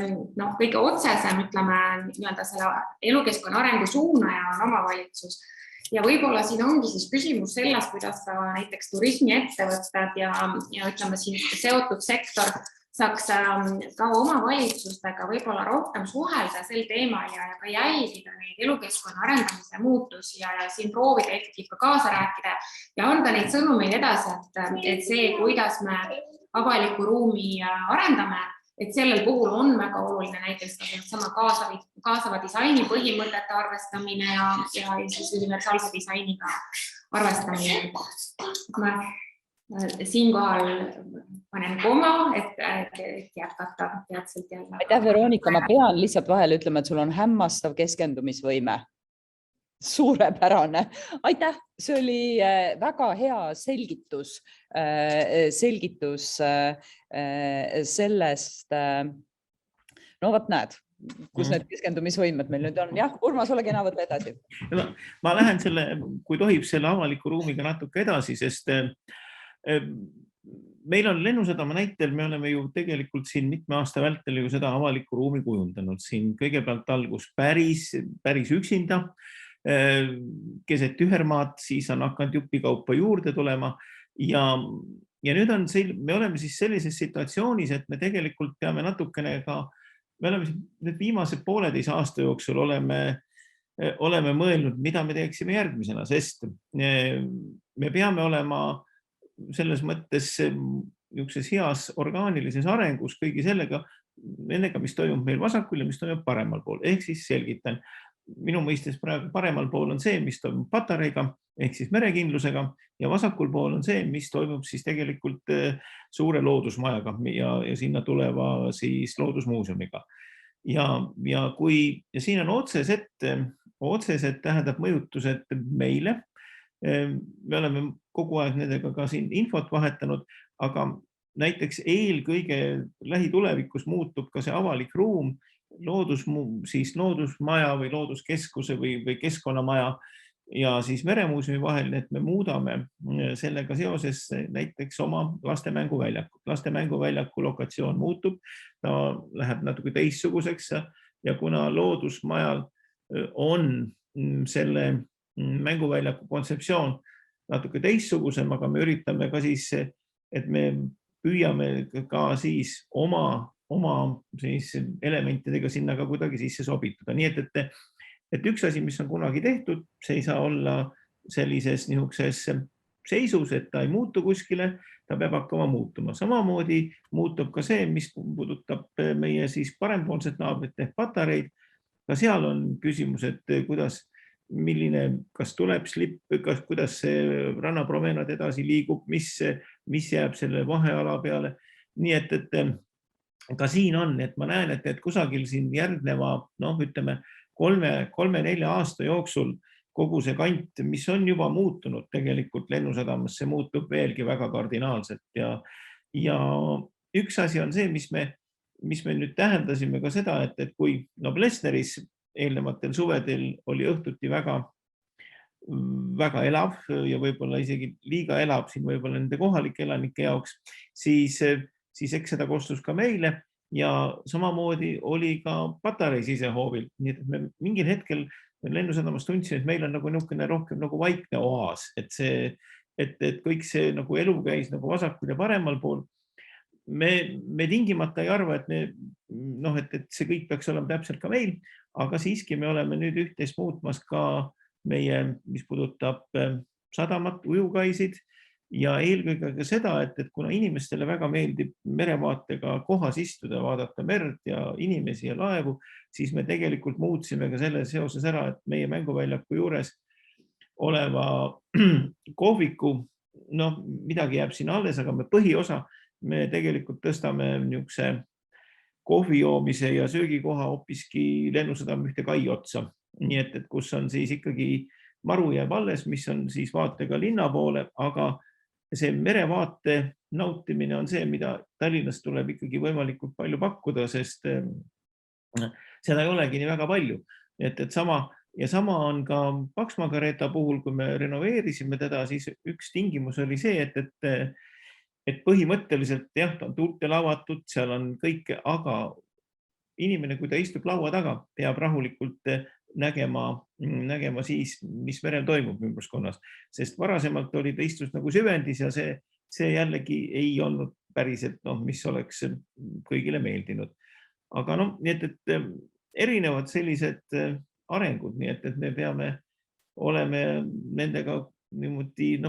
kõige otsesem selle elukeskkonna arengu suunaja on omavalitsus. Ja võib-olla siin ongi siis küsimus selles, kuidas ka näiteks turismiettevõtted ja ütleme siin seotud sektor saaks ka omavalitsustega võib-olla rohkem suhelda sel teemal ja ka jälgida neid elukeskkonna arendamise muutusi ja siin proovida ikkagi ka kaasa rääkida ja anda neid sõnumeid edasi, et see, kuidas me avalikku ruumi arendame, et sellel puhul on väga oluline näiteks sama kaasava disaini põhimõtete arvestamine ja siis universaalse disainiga arvestamine. Siinkohal panen koma, et jätkata peatselt jälle. Aitäh, Veronika, ma pean lihtsalt vahel ütlema, et sul on hämmastav keskendumisvõime. Suurepärane. Aitäh, see oli väga hea selgitus sellest, no võt näed, kus need keskendumisvõimed meil nüüd on. Jah, Urmas, ole kena, võtta edasi. Ma lähen kui tohib selle avaliku ruumiga natuke edasi, sest meil on Lennusadama näitel, me oleme ju tegelikult siin mitme aasta vältel ju seda avalikku ruumi kujundanud. Siin kõigepealt algus päris üksinda, keset tühermaad, siis on hakanud jupikaupa juurde tulema ja nüüd me oleme siis sellises situatsioonis, et me tegelikult peame natukene ka, me oleme nüüd viimase 1,5 aasta jooksul oleme mõelnud, mida me teeksime järgmisena, sest me peame olema selles mõttes niisuguses heas orgaanilises arengus kõigi sellega, mis toimub meil vasakul ja mis toimub paremal pool. Ehk siis selgitan, minu mõistes praegu paremal pool on see, mis toimub patareiga ehk siis merekindlusega ja vasakul pool on see, mis toimub siis tegelikult suure loodusmajaga ja sinna tuleva siis loodusmuuseumiga. Ja siin on otsesed tähendab mõjutused meile. Me oleme kogu aeg nendega ka siin infot vahetanud, aga näiteks eelkõige lähitulevikus muutub ka see avalik ruum, loodusmaja või looduskeskuse või keskkonnamaja ja siis meremuuseumi vahel, et me muudame sellega seoses näiteks oma lastemänguväljakut. Lastemänguväljaku lokatsioon muutub, ta läheb natuke teistsuguseks ja kuna loodusmajal on selle mänguväljaku kontseptsioon natuke teistsugusem, aga me üritame ka siis, et me püüame ka siis oma siis elementidega sinna ka kuidagi sisse sobitada. Nii et üks asi, mis on kunagi tehtud, see ei saa olla sellises niisuguses seisus, et ta ei muutu kuskile, ta peab hakkama muutuma. Samamoodi muutub ka see, mis puudutab meie siis parempoolset naabrit ehk patareid. Ka seal on küsimus, et kuidas kas tuleb slipp, kuidas see rannapromenad edasi liigub, mis jääb selle vaheala peale. Nii et ka siin on, et ma näen, et kusagil siin järgneva, ütleme 3-4 aasta jooksul kogu see kant, mis on juba muutunud tegelikult Lennusadamas, see muutub veelgi väga kardinaalselt ja üks asi on see, mis me nüüd tähendasime ka seda, et kui Plessneris eelnevatel suvedel oli õhtuti väga elav ja võib-olla isegi liiga elav siin võib-olla nende kohalike elanike jaoks, siis eks seda kostus ka meile ja samamoodi oli ka Patarei sisehoovil. Nii et me mingil hetkel Lennusadamas tundsin, et meil on niisugune rohkem nagu vaikne oaas, et kõik see nagu elu käis nagu vasakul ja paremal pool. Me tingimata ei arva, et see kõik peaks olema täpselt ka meil, aga siiski me oleme nüüd üht-teist muutmas ka meie, mis puudutab sadamat, ujukaisid ja eelkõige ka seda, et kuna inimestele väga meeldib merevaatega kohas istuda, vaadata merd ja inimesi ja laevu, siis me tegelikult muutsime ka selle seoses ära, et meie mänguväljaku juures oleva kohviku, midagi jääb siin alles, aga me põhiosa me tegelikult tõstame niisuguse kohvi joomise ja söögikoha hoopiski Lennusadama ühte kai otsa. Nii et kus on siis ikkagi maru jääb alles, mis on siis vaatega linna poole, aga see merevaate nautimine on see, mida Tallinnast tuleb ikkagi võimalikult palju pakkuda, sest seda ei olegi nii väga palju. Et sama on ka Paksma-Careta puhul, kui me renoveerisime teda, siis üks tingimus oli see, et põhimõtteliselt jah, ta on tuultel avatud, seal on kõike, aga inimene, kui ta istub laua taga, peab rahulikult nägema siis, mis merel toimub ümbruskonnas, sest varasemalt oli ta istus nagu süvendis ja see jällegi ei olnud päriselt, mis oleks kõigile meeldinud. Aga nii et erinevad sellised arengud, nii et me peame oleme nendega niimoodi,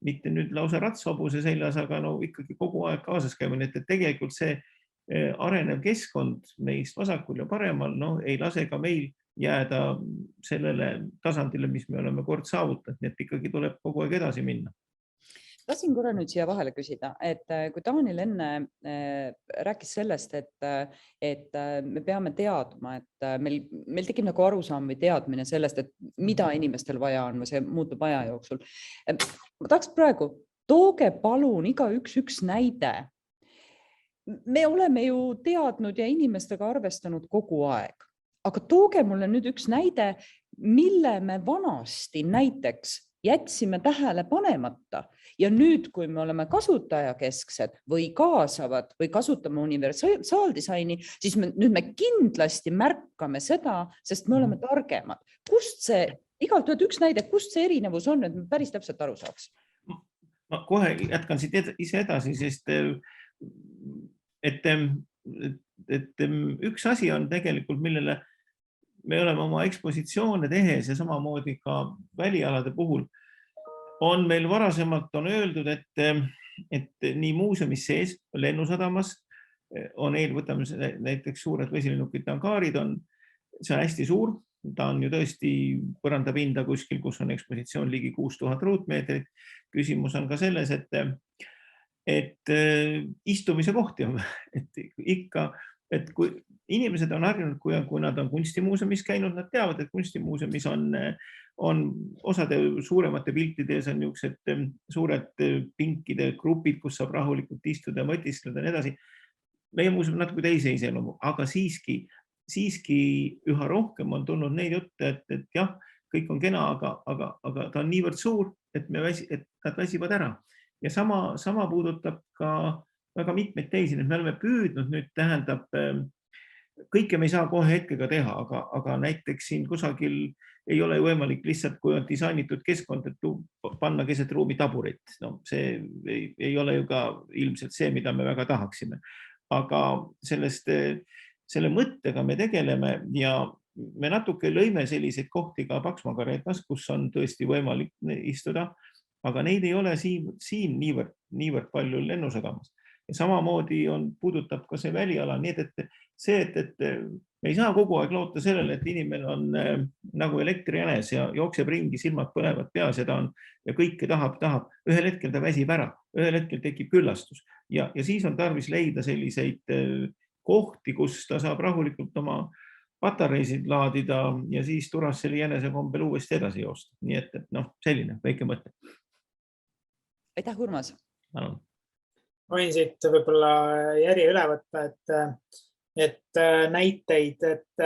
mitte nüüd lausa ratshobuse seljas, aga ikkagi kogu aeg kaasas käima, et tegelikult see arenev keskkond meist vasakul ja paremal ei lase ka meil jääda sellele tasandile, mis me oleme kord saavutanud, nii et ikkagi tuleb kogu aeg edasi minna. Tahtsin korra nüüd siia vahele küsida, et kui Taanil enne rääkis sellest, et me peame teadma, et meil tekib nagu arusaam või teadmine sellest, et mida inimestel vaja on või see muutub aja jooksul. Ma tahaks praegu, tooge palun üks näide. Me oleme ju teadnud ja inimestega arvestanud kogu aeg, aga tooge mulle nüüd üks näide, mille me vanasti näiteks jätsime tähele panemata ja nüüd, kui me oleme kasutajakesksed või kaasavad või kasutame universaaldisaini, siis nüüd me kindlasti märkame seda, sest me oleme targemad. Kust see, igalt üks näide, kust see erinevus on, et me päris täpselt aru saaks? Ma kohe jätkan siit ise edasi, sest et üks asi on tegelikult, millele me oleme oma ekspositsioone tehes ja samamoodi ka välialade puhul on meil varasemalt on öeldud, et nii muuseumis sees Lennusadamas on võtame näiteks suured vesilennukite angaarid, see on hästi suur, ta on ju tõesti põrandapinda kuskil, kus on ekspositsioon ligi 6000 ruutmeetrit. Küsimus on ka selles, et istumise kohti on, et kui inimesed on harjunud, kui nad on kunstimuuseumis käinud, nad teavad, et kunstimuuseumis on osade suuremate piltides on niisugused suured pinkide grupid, kus saab rahulikult istuda ja mõtiskleda ja nii edasi. Meie muuseum on natuke teise iseloomu, aga siiski üha rohkem on tulnud neid jutte, et jah, kõik on kena, aga ta on niivõrd suur, et nad väsivad ära. Ja sama puudutab ka väga mitmeid teisi, me oleme püüdnud nüüd tähendab, kõike me ei saa kohe hetkega teha, aga näiteks siin kusagil ei ole võimalik lihtsalt, kui on disainitud keskkond, et panna keset ruumi taburit. See ei ole ju ka ilmselt see, mida me väga tahaksime. Aga selle mõttega me tegeleme ja me natuke lõime selliseid kohti ka Paksma-Caretas, kus on tõesti võimalik istuda, aga neid ei ole siin niivõrd palju Lennusadamas. ja samamoodi puudutab ka see väliala, nii et see, et me ei saa kogu aeg loota sellele, et inimene on nagu elektrijänes ja jookseb ringi, silmad põlevad peas ja kõike tahab. Ühel hetkel ta väsib ära, ühel hetkel tekib küllastus ja siis on tarvis leida selliseid kohti, kus ta saab rahulikult oma patareisid laadida ja siis Duracell'i jänese kombel uuesti edasi joosta. Nii et selline väike mõte. Aitäh, Urmas! Võin siit võib-olla järje üle võtta, et näiteid, et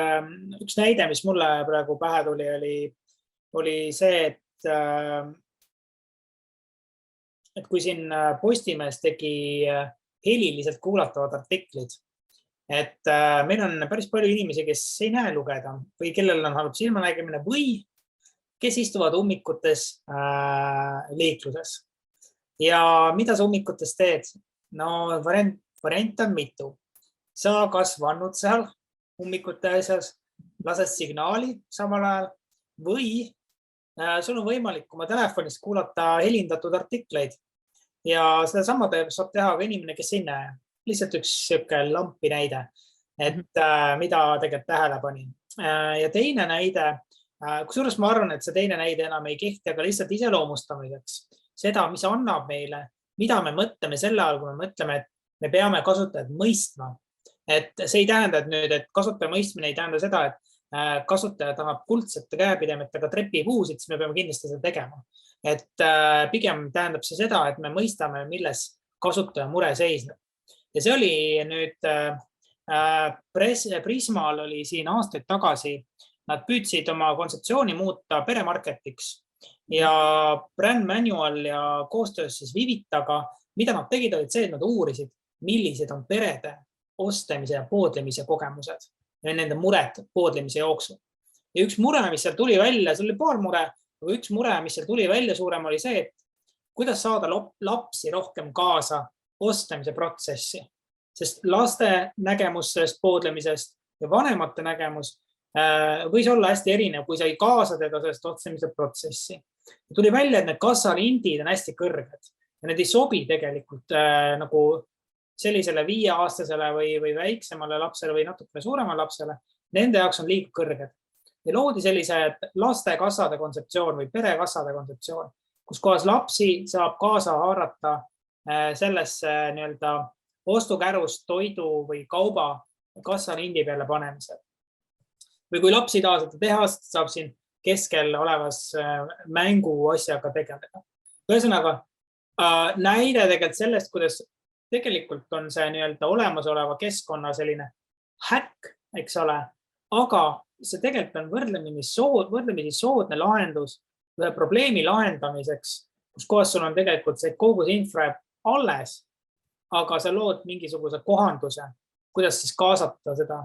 üks näide, mis mulle praegu pähe tuli, oli see, et kui siin Postimees tegi heliliselt kuulatavad artiklid, et meil on päris palju inimesi, kes ei näe lugeda või kellel on halb silmanägemine või kes istuvad ummikutes liikluses. Ja mida sa ummikutes teed? No variant on mitu. Sa kas vannud seal ummikute asjas, lased signaali samal ajal või sul on võimalik oma telefonist kuulata helindatud artikleid ja seda sama saab teha ka inimene, kes ei näe. Lihtsalt üks lampi näide, et mida tegelikult tähele pani. Ja teine näide, kusjuures ma arvan, et see teine näide enam ei kehti, aga lihtsalt iseloomustamiseks seda, mis annab meile, mida me mõtleme selle all, kui me mõtleme, et me peame kasutajad mõistma. Et see ei tähenda, et kasutaja mõistmine ei tähenda seda, et kasutaja tahab kuldsete käepidemetega trepipuusid, siis me peame kindlasti seda tegema. Et pigem tähendab see seda, et me mõistame, milles kasutaja mure seisneb. Ja see oli nüüd Prismal oli siin aastaid tagasi, nad püüdsid oma kontseptsiooni muuta peremarketiks ja Brand Manual ja koostöös siis Vivitaga, mida nad tegid, olid see, et nad uurisid, millised on perede ostemise ja poodlemise kogemused ja nende mured poodlemise jooksul. Ja üks mure, mis seal tuli välja, see oli paar mure, aga üks mure, mis seal tuli välja suurem oli see, et kuidas saada lapsi rohkem kaasa ostemise protsessi. Sest laste nägemus sellest poodlemisest ja vanemate nägemus võis olla hästi erinev, kui sa ei kaasa teda sellest ostemise protsessi. Ja tuli välja, et need kassalindid on hästi kõrged ja need ei sobi tegelikult nagu sellisele 5-aastasele või väiksemale lapsele või natukene suuremale lapsele, nende jaoks on liiga kõrged. Ja loodi sellise lastekassade kontseptsioon või perekassade kontseptsioon, kus kohas lapsi saab kaasa haarata sellesse ostukärust toidu või kauba kassalindi peale panemisel. Või kui lapsi taasata tehast, saab siin keskel olevas mängu asjaga tegeleda. Ühesõnaga, näide tegelikult sellest, kuidas tegelikult on see olemasoleva keskkonna selline häkk, eks ole, aga see tegelikult on võrdlemisi soodne lahendus ühe probleemi lahendamiseks, kus kohas sul on tegelikult see kogu see infra alles, aga sa lood mingisuguse kohanduse, kuidas siis kaasata seda,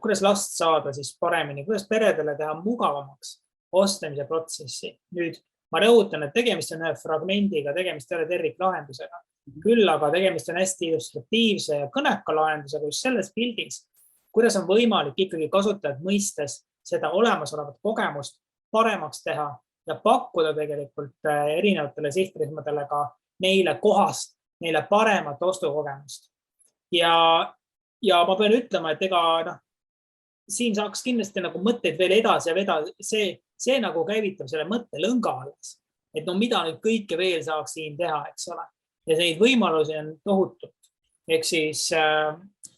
kuidas last saada siis paremini, kuidas peredele teha mugavamaks ostemise protsessi. Nüüd ma rõhutan, et tegemist on ühe fragmendiga, tegemist ei ole terviklahendusega. Küll aga tegemist on hästi illustratiivse ja kõneka lahendusega just selles pildis, kuidas on võimalik ikkagi kasutajad mõistes seda olemasolevat kogemust paremaks teha ja pakkuda tegelikult erinevatele sihtrühmadele ka neile kohast, neile paremat ostukogemust. Ja ma pean ütlema, et siin saaks kindlasti mõtteid veel edasi ja see käivitab selle mõtte lõnga alles, et mida nüüd kõike veel saaks siin teha, eks ole. Ja neid võimalusi on tohutult. Ehk siis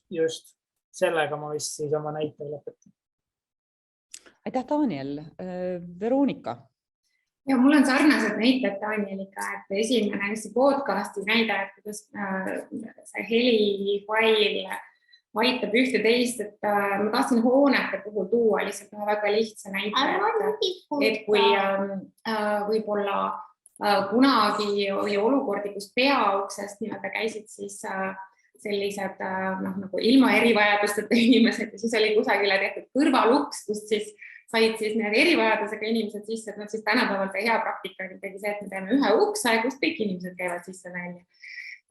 just sellega ma vist siis oma näite lõpetan. Aitäh, Daniel. Veronika. Ja mul on sarnased näited Danieliga, et esimene podcasti näide, et kuidas see helifail aitab ühte teist, et ma tahtsin hoonete puhul tuua lihtsalt väga lihtsa näite, et kui võib-olla kunagi oli olukordi, kus peauksest käisid siis sellised nagu ilma erivajadusteta inimesed ja siis oli kusagile tehtud kõrvaluks, kust siis said siis need erivajadusega inimesed sisse, et siis tänapäeval see hea praktika on ikkagi see, et me teeme ühe ukse, kust kõik inimesed käivad sisse välja.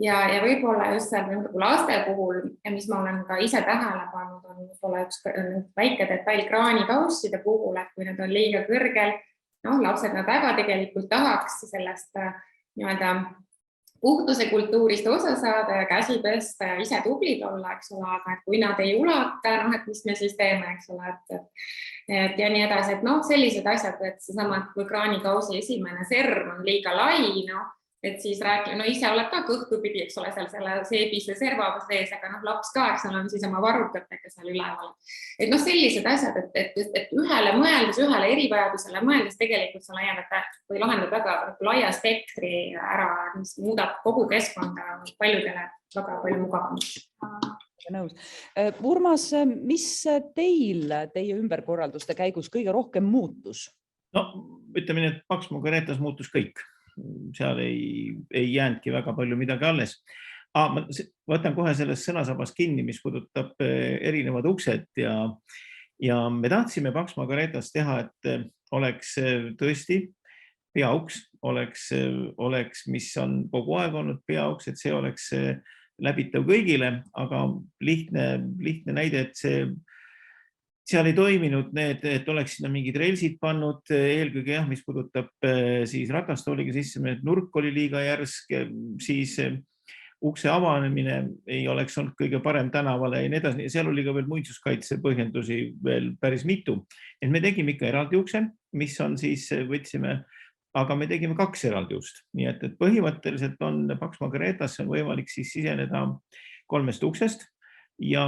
Ja võib-olla just laste puhul, mis ma olen ka ise tähele pannud, on võib-olla üks väike detail kraanikausside puhul, et kui need on liiga kõrgel, lapsed nad väga tegelikult tahaks sellest puhtuse kultuurist osa saada ja käsi pesta ja ise tublid olla, eks ole, aga et kui nad ei ulata, noh, et mis me siis teeme, eks ole, et ja nii edasi, et noh, sellised asjad, et seesama kraanikausi esimene serv on liiga lai, noh, et siis räägime, no ise oled ka kõhtu pidi, eks ole, seal selle seebise serva sees, aga noh, laps ka, eks ole, on siis oma varrukatega seal üleval. Et noh, sellised asjad, et ühele mõeldes, ühele erivajadusele mõeldes tegelikult sa lahendad väga laia spektri ära, mis muudab kogu keskkonda paljudele väga palju mugavamaks. Nõus. Urmas, mis teie ümberkorralduste käigus kõige rohkem muutus? No, ütleme nii, et Pax Margaritas muutus kõik. Seal ei jäänudki väga palju midagi alles. Ma võtan kohe sellest sõnasabast kinni, mis puudutab erinevad uksed ja me tahtsime Pax Margaritas teha, et oleks tõesti peauks, oleks, mis on kogu aeg olnud peauks, et see oleks läbitav kõigile, aga lihtne näide, et seal ei toiminud need, et oleks sinna mingid relsid pannud, eelkõige jah, mis puudutab siis ratastooliga sisse, nurk oli liiga järsk, siis ukse avanemine ei oleks olnud kõige parem tänavale ja nii edasi. Seal oli ka veel muinsuskaitse põhjendusi veel päris mitu. Et me tegime ikka eraldi ukse, mis on siis, võtsime, aga me tegime 2 eraldi ust. Nii et põhimõtteliselt on Pax Margaritas on võimalik siis siseneda 3 uksest. Ja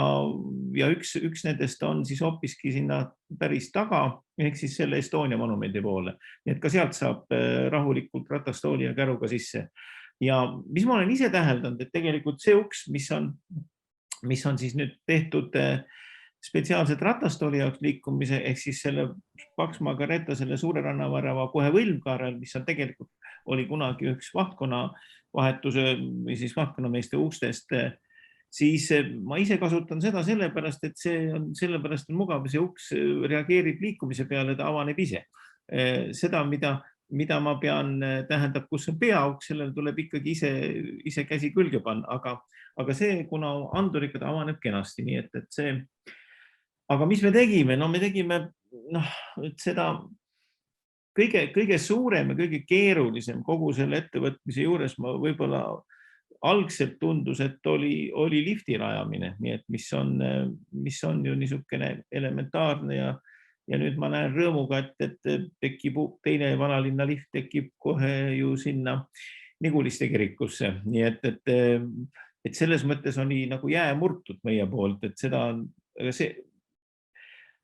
üks nendest on siis hoopiski sinna päris taga, ehk siis selle Estonia monumendi poole. Nii et ka sealt saab rahulikult ratastooli ja käruga sisse. Ja mis ma olen ise täheldanud, et tegelikult see uks, mis on siis nüüd tehtud spetsiaalselt ratastooli jaoks liikumise, ehk siis selle Pax Margarita, selle suure rannavärava kohe võlmkaarel, mis on tegelikult oli kunagi üks vahtkonna vahetuse või siis vahtkonnameeste ustest, siis ma ise kasutan seda sellepärast, et see on sellepärast on mugav, see uks reageerib liikumise peale, ta avaneb ise. Seda, mida ma pean, tähendab, kus on peauks, sellele tuleb ikkagi ise käsi külge panna, aga see, kuna anduriga ta avaneb kenasti, nii et see. Aga mis me tegime? No me tegime seda kõige suurem ja kõige keerulisem kogu selle ettevõtmise juures ma võib-olla algselt tundus, et oli lifti rajamine, nii et mis on ju niisugune elementaarne ja nüüd ma näen rõõmuga, et tekib teine vanalinna lift tekib kohe ju sinna Niguliste kirikusse, nii et selles mõttes oli nagu jää murtud meie poolt, et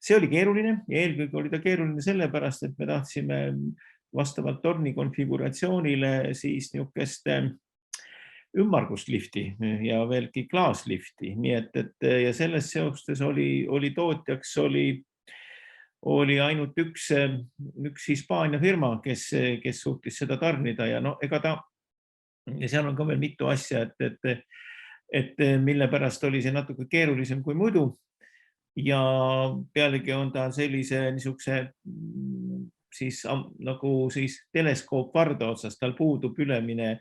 see oli keeruline ja eelkõige oli ta keeruline sellepärast, et me tahtsime vastavalt torni konfiguratsioonile siis niisugust ümmargust lifti ja veelgi klaaslifti, nii et ja selles seostes oli tootjaks oli ainult üks Hispaania firma, kes suutis seda tarnida ja ja seal on ka veel mitu asja, et mille pärast oli see natuke keerulisem kui muidu ja pealegi on ta sellise niisuguse siis nagu siis teleskoop varda otsas, tal puudub ülemine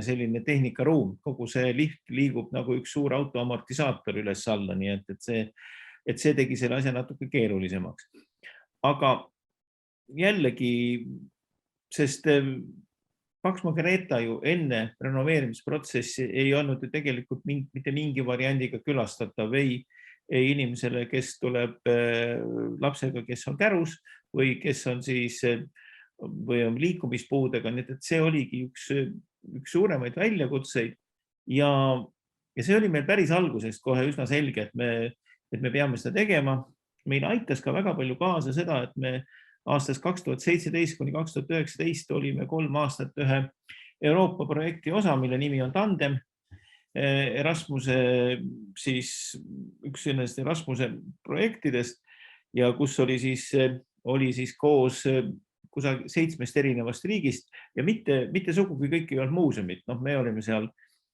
selline tehnikaruum, kogu see lift liigub nagu üks suur autoamortisaator üles alla, nii et see tegi selle asja natuke keerulisemaks. Aga jällegi, sest Pax Margarita ju enne renoveerimisprotsessi ei olnud ju tegelikult mitte mingi variandiga külastatav ei inimesele, kes tuleb lapsega, kes on kärus või kes on siis või on liikumispuudega, nii et see oligi üks suuremaid väljakutseid ja see oli meil päris algusest kohe üsna selge, et me peame seda tegema. Meil aitas ka väga palju kaasa seda, et me aastast 2017 kuni 2019 olime 3 aastat ühe Euroopa projekti osa, mille nimi on Tandem. Erasmuse siis üks sellest Erasmuse projektidest ja kus oli siis koos 7 erinevast riigist ja mitte sugugi kõik ei olnud muuseumid. Me olime seal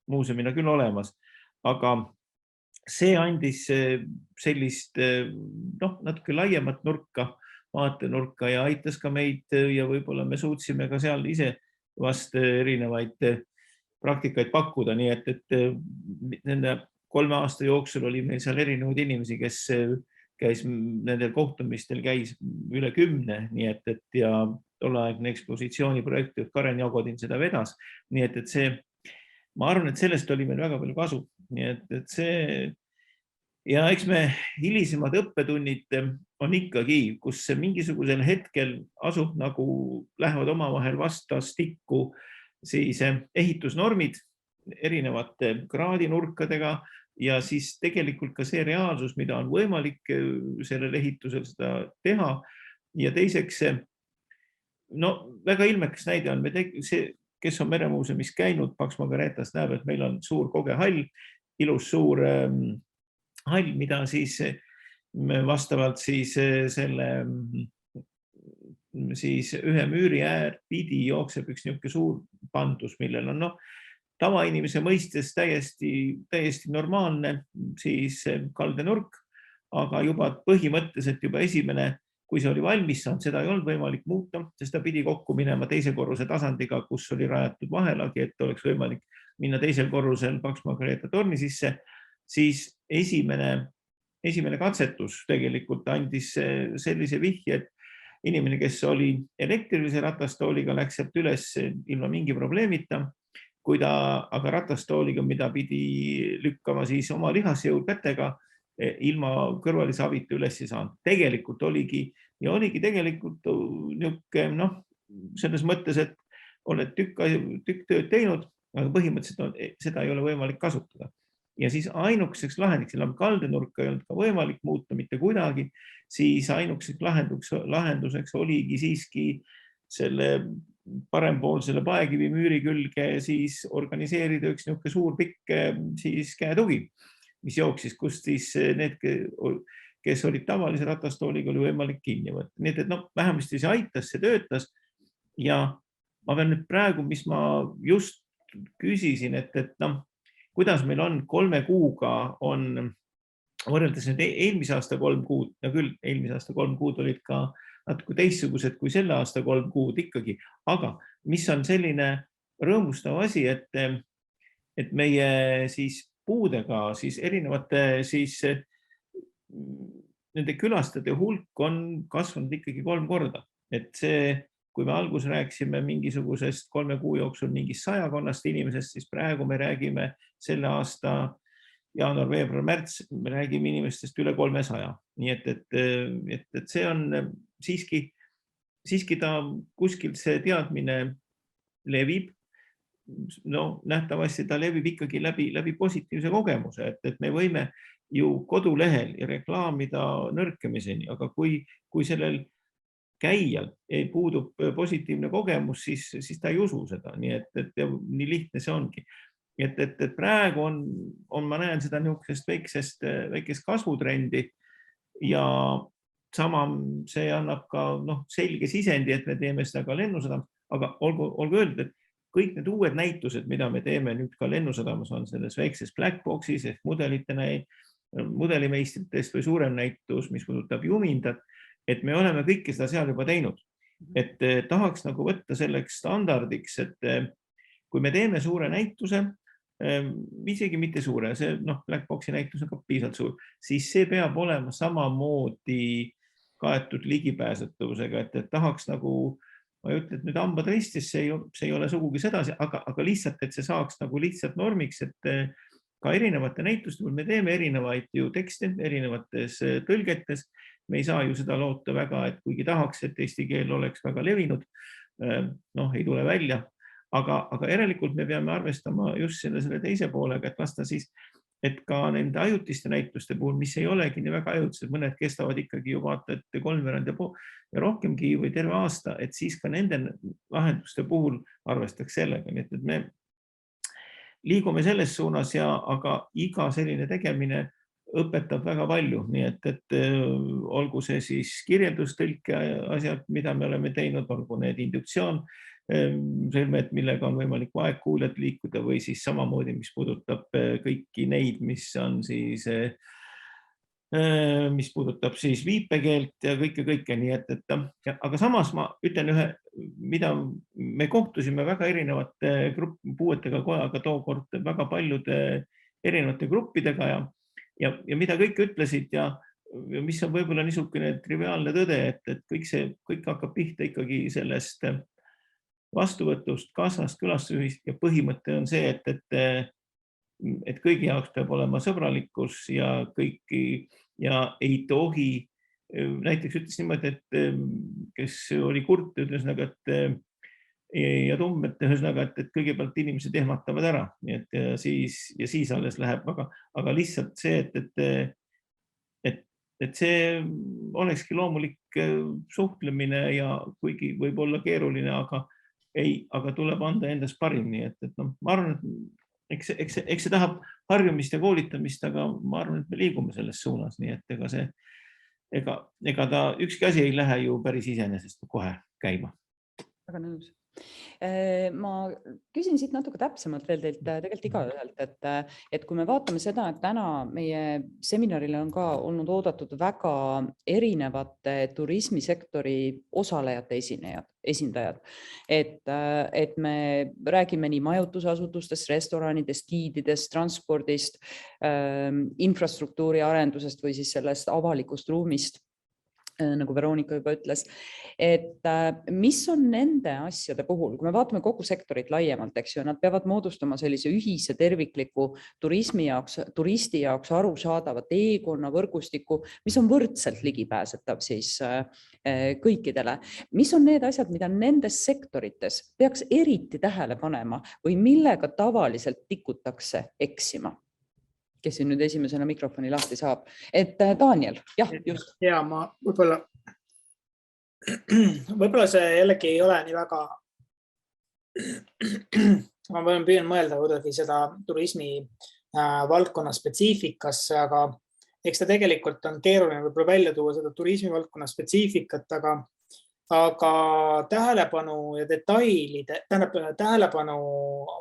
muuseumina küll olemas, aga see andis sellist natuke laiemat vaatenurka ja aitas ka meid ja võib-olla me suutsime ka seal ise vast erinevaid praktikaid pakkuda, nii et nende 3 aasta jooksul oli meil seal erinevaid inimesi, kes käis nendel kohtumistel käis üle 10, nii et ja tolleaegne ekspositsiooniprojekt, Karen Jagodin seda vedas, nii et see ma arvan, et sellest oli meil väga palju kasu. Nii et see ja eks me hilisemad õppetunnid on ikkagi, kus mingisugusel hetkel asub nagu lähevad omavahel vastastikku siis ehitusnormid erinevate kraadinurkadega ja siis tegelikult ka see reaalsus, mida on võimalik sellel ehitusel seda teha. Ja teiseks, no väga ilmekas näide on, see, kes on Meremuuseumis käinud, Paks Margaretas näeb, et meil on suur kogehall, ilus suur hall, mida siis vastavalt siis selle siis ühe müüri äär pidi jookseb üks niisugune suur pandus, millel on tavainimese mõistes täiesti normaalne siis kaldenurk, aga juba põhimõtteliselt juba esimene, kui see oli valmis saanud, seda ei olnud võimalik muuta, sest ta pidi kokku minema teise korruse tasandiga, kus oli rajatud vahelagi, et oleks võimalik minna teisel korrusel Paks Margareeta torni sisse. Siis esimene katsetus tegelikult andis sellise vihje, et inimene, kes oli elektrilise ratastooliga, läks sealt üles ilma mingi probleemita, kui ta aga ratastooliga, mida pidi lükkama siis oma lihasjõul kätega, ilma kõrvalise abita üles ei saanud. Tegelikult oligi tegelikult niisugune, selles mõttes, et oled tükk tööd teinud, aga põhimõtteliselt seda ei ole võimalik kasutada. Ja siis ainukeseks lahendiks, kaldenurka ei olnud ka võimalik muuta mitte kuidagi, siis ainukeseks lahenduseks oligi siiski selle parempoolsele paekivi müüri külge siis organiseerida üks niisugune suur pikk siis käetugi, mis jooksis, kust siis need, kes olid tavalise ratastooliga, oli võimalik kinni võtta. Nii et vähemasti see aitas, see töötas. Ja ma pean nüüd praegu, mis ma just küsisin, et kuidas meil on 3 kuuga on võrreldes nüüd eelmise aasta 3 kuud, ja küll eelmise aasta 3 kuud olid ka natuke teistsugused kui selle aasta 3 kuud ikkagi, aga mis on selline rõõmustav asi, et meie siis puudega siis erinevate siis nende külastajate hulk on kasvanud ikkagi 3 korda. Et see, kui me alguses rääkisime mingisugusest 3 kuu jooksul mingist 100 inimesest, siis praegu me räägime selle aasta jaanuar, veebruar, märts, me räägime inimestest üle 300. Nii et see on siiski ta kuskilt see teadmine levib. Nähtavasti ta levib ikkagi läbi positiivse kogemuse, et me võime ju kodulehel ja reklaamida nõrkemiseni, aga kui sellel käijal ei puudub positiivne kogemus, siis ta ei usu seda. Nii et nii lihtne see ongi. Et praegu ma näen seda niisugusest väikest kasvutrendi ja sama see annab ka selge sisendi, et me teeme seda ka Lennusadamas, aga olgu öeldud, et kõik need uued näitused, mida me teeme nüüd ka Lennusadamas, on selles väikses Blackboxis ehk mudelimeistritest või suurem näitus, mis puudutab Jumindat, et me oleme kõike seda seal juba teinud. Et tahaks nagu võtta selleks standardiks, et kui me teeme suure näituse, isegi mitte suure, see Blackboxi näitus on ka piisavalt suur, siis see peab olema samamoodi kaetud ligipääsetavusega, et tahaks nagu, ma ei ütle, et nüüd hambad ristis, see ei ole sugugi sedasi, aga lihtsalt, et see saaks nagu lihtsalt normiks, et ka erinevate näituste, me teeme erinevaid ju tekste erinevates tõlgetes, me ei saa ju seda loota väga, et kuigi tahaks, et eesti keel oleks väga levinud, ei tule välja, aga järelikult me peame arvestama just selle teise poolega, et lasta siis, et ka nende ajutiste näituste puhul, mis ei olegi nii väga ajutised, mõned kestavad ikkagi ju vaata, et 3 ja rohkemgi või terve aasta, et siis ka nende lahenduste puhul arvestaks sellega, nii et me liigume selles suunas, aga iga selline tegemine õpetab väga palju, nii et olgu see siis kirjeldustõlke asjad, mida me oleme teinud, olgu need induktsioon, sõlmed, millega on võimalik vaegkuuljad liikuda või siis samamoodi, mis puudutab kõiki neid, mis puudutab siis viipekeelt ja kõike, nii et aga samas ma ütlen ühe, mida me kohtusime väga erinevate puuetega kojaga tookord väga paljude erinevate gruppidega ja mida kõik ütlesid ja mis on võib-olla niisugune triviaalne tõde, et kõik hakkab pihta ikkagi sellest vastuvõtust, kassast, külastusjuhist ja põhimõte on see, et kõigi jaoks peab olema sõbralikkus ja kõiki ja ei tohi, näiteks ütles niimoodi, et kes oli kurt, ütles nagu, ja tumm, et ühesõnaga, et kõigepealt inimesed ehmatavad ära, nii et ja siis alles läheb, aga lihtsalt see, et see olekski loomulik suhtlemine ja kuigi võib olla keeruline, aga tuleb anda endast parim, nii et no, ma arvan, et eks see tahab harjumist ja koolitamist, aga ma arvan, et me liigume selles suunas, nii et ega ta ükski asi ei lähe ju päris iseenesest kohe käima. Väga nõus. Ma küsin siit natuke täpsemalt veel teilt tegelikult igaühelt, et kui me vaatame seda, et täna meie seminarile on ka olnud oodatud väga erinevate turismisektori osalejate esindajad, et me räägime nii majutusasutustest, restoranidest, giididest, transpordist, infrastruktuuri arendusest või siis sellest avalikust ruumist, nagu Veronika juba ütles, et mis on nende asjade puhul, kui me vaatame kogu sektorit laiemalt, eks ju, nad peavad moodustama sellise ühise tervikliku turisti jaoks arusaadava teekonna võrgustiku, mis on võrdselt ligipääsetav siis kõikidele. Mis on need asjad, mida nendes sektorites peaks eriti tähele panema või millega tavaliselt tikutakse eksima? Kes siin nüüd esimesena mikrofoni lahti saab. Et Daniel, jah, just. Ja ma võib-olla see jällegi ei ole nii väga, ma püüan mõelda kuidagi seda turismi valdkonna spetsiifikasse, aga eks ta tegelikult on keeruline võib-olla välja tuua seda turismi valdkonna spetsiifikat, aga tähelepanu ja tähelepanu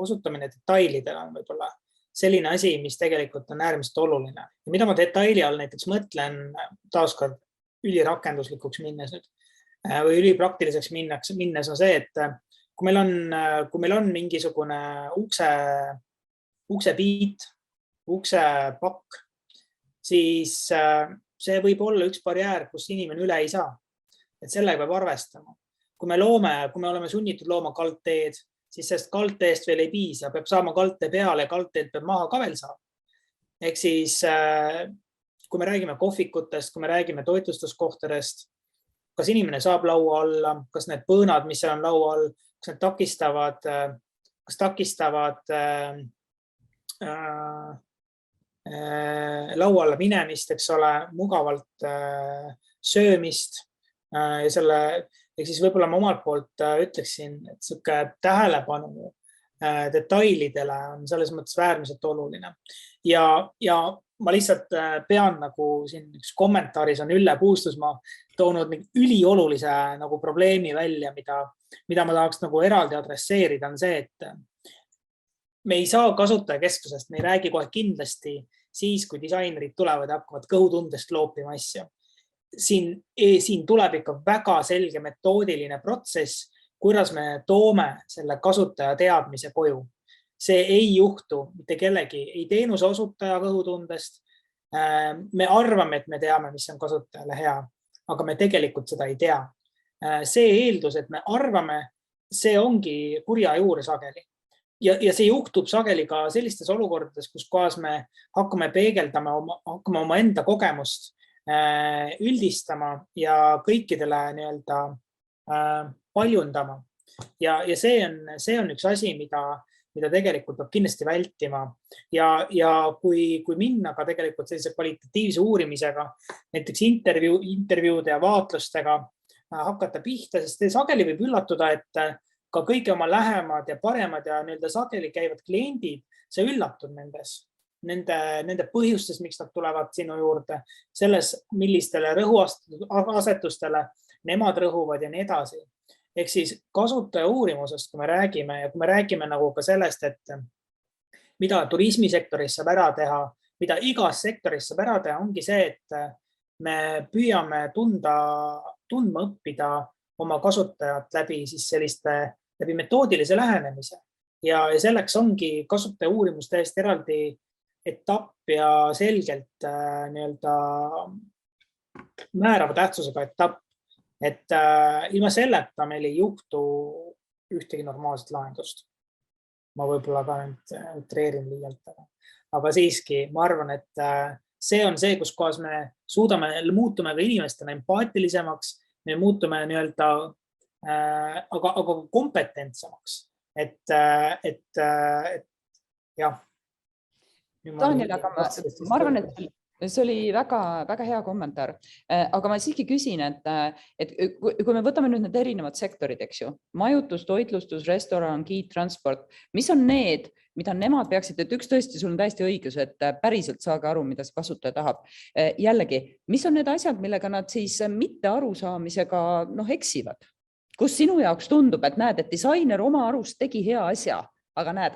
osutamine detailidele on võib-olla selline asi, mis tegelikult on äärmiselt oluline. Ja mida ma detaili all näiteks mõtlen taaskord ülirakenduslikuks minnes nüüd, või ülipraktiliseks minnes on see, et kui meil on mingisugune uksepiit, uksepakk, siis see võib olla üks barjäär, kus inimene üle ei saa. Et sellega peab arvestama. Kui me oleme sunnitud looma kaldteed, siis sellest kaldteest veel ei piisa, peab saama kaldtee peale ja kaldteed peab maha ka veel saama. Ehk siis, kui me räägime kohvikutest, kui me räägime toitlustuskohtadest, kas inimene saab laua alla, kas need põõnad, mis seal on laua all, kas need takistavad laua alla minemist, eks ole, mugavalt söömist ja selle. Ehk siis võib-olla ma omalt poolt ütleksin, et selline tähelepanu detailidele on selles mõttes äärmiselt oluline. Ja ma lihtsalt pean nagu siin üks kommentaaris on Ülle Puustusmaa toonud üliolulise nagu probleemi välja, mida ma tahaks nagu eraldi adresseerida, on see, et me ei saa kasutajakeskusest, me ei räägi kohe kindlasti siis, kui disainerid tulevad ja hakkavad kõhutundest loopima asju. Siin tuleb ikka väga selge metoodiline protsess, kuidas me toome selle kasutaja teadmise koju. See ei juhtu mitte kellegi, ei teenuse osutaja kõhutundest. Me arvame, et me teame, mis on kasutajale hea, aga me tegelikult seda ei tea. See eeldus, et me arvame, see ongi kurja juure sageli. Ja see juhtub sageli ka sellistes olukordades, kus kohas me hakkame peegeldama oma enda kogemust, üldistama ja kõikidele nii-öelda paljundama. Ja see on üks asi, mida tegelikult peab kindlasti vältima. Ja kui minna ka tegelikult sellise kvalitatiivse uurimisega, näiteks intervjuude ja vaatlustega hakata pihta, sest sageli võib üllatuda, et ka kõige oma lähemad ja paremad ja nii-öelda sageli käivad kliendid, see üllatud nende põhjustes, miks nad tulevad sinu juurde, selles, millistele rõhuasetustele nemad rõhuvad ja nii edasi. Ehk siis kasutaja uurimusest, kui me räägime ja kui me räägime nagu ka sellest, et mida turismisektoris saab ära teha, mida igas sektoris saab ära teha, ongi see, et me püüame tundma õppida oma kasutajat läbi metoodilise lähenemise. Ja selleks ongi kasutaja uurimus täiesti eraldi etapp ja selgelt määrava tähtsusega etapp, et ilma selleta meil ei juhtu ühtegi normaalset lahendust. Ma võib-olla ka nüüd utreerin liialt, aga siiski ma arvan, et see on see, kus kohas me muutume ka inimestena empaatilisemaks, me muutume nii-öelda aga kompetentsemaks, et jah. Daniel, aga ma arvan, et see oli väga hea kommentaar, aga ma siiski küsin, et kui me võtame nüüd need erinevad sektorid, eks ju, majutus, toitlustus, restoran, giid, transport, mis on need, mida nemad peaksid, et üks tõesti, sul on täiesti õigus, et päriselt saage aru, mida see kasutaja tahab. Jällegi, mis on need asjad, millega nad siis mitte arusaamisega eksivad? Kus sinu jaoks tundub, et näed, et disainer oma arust tegi hea asja, aga näed,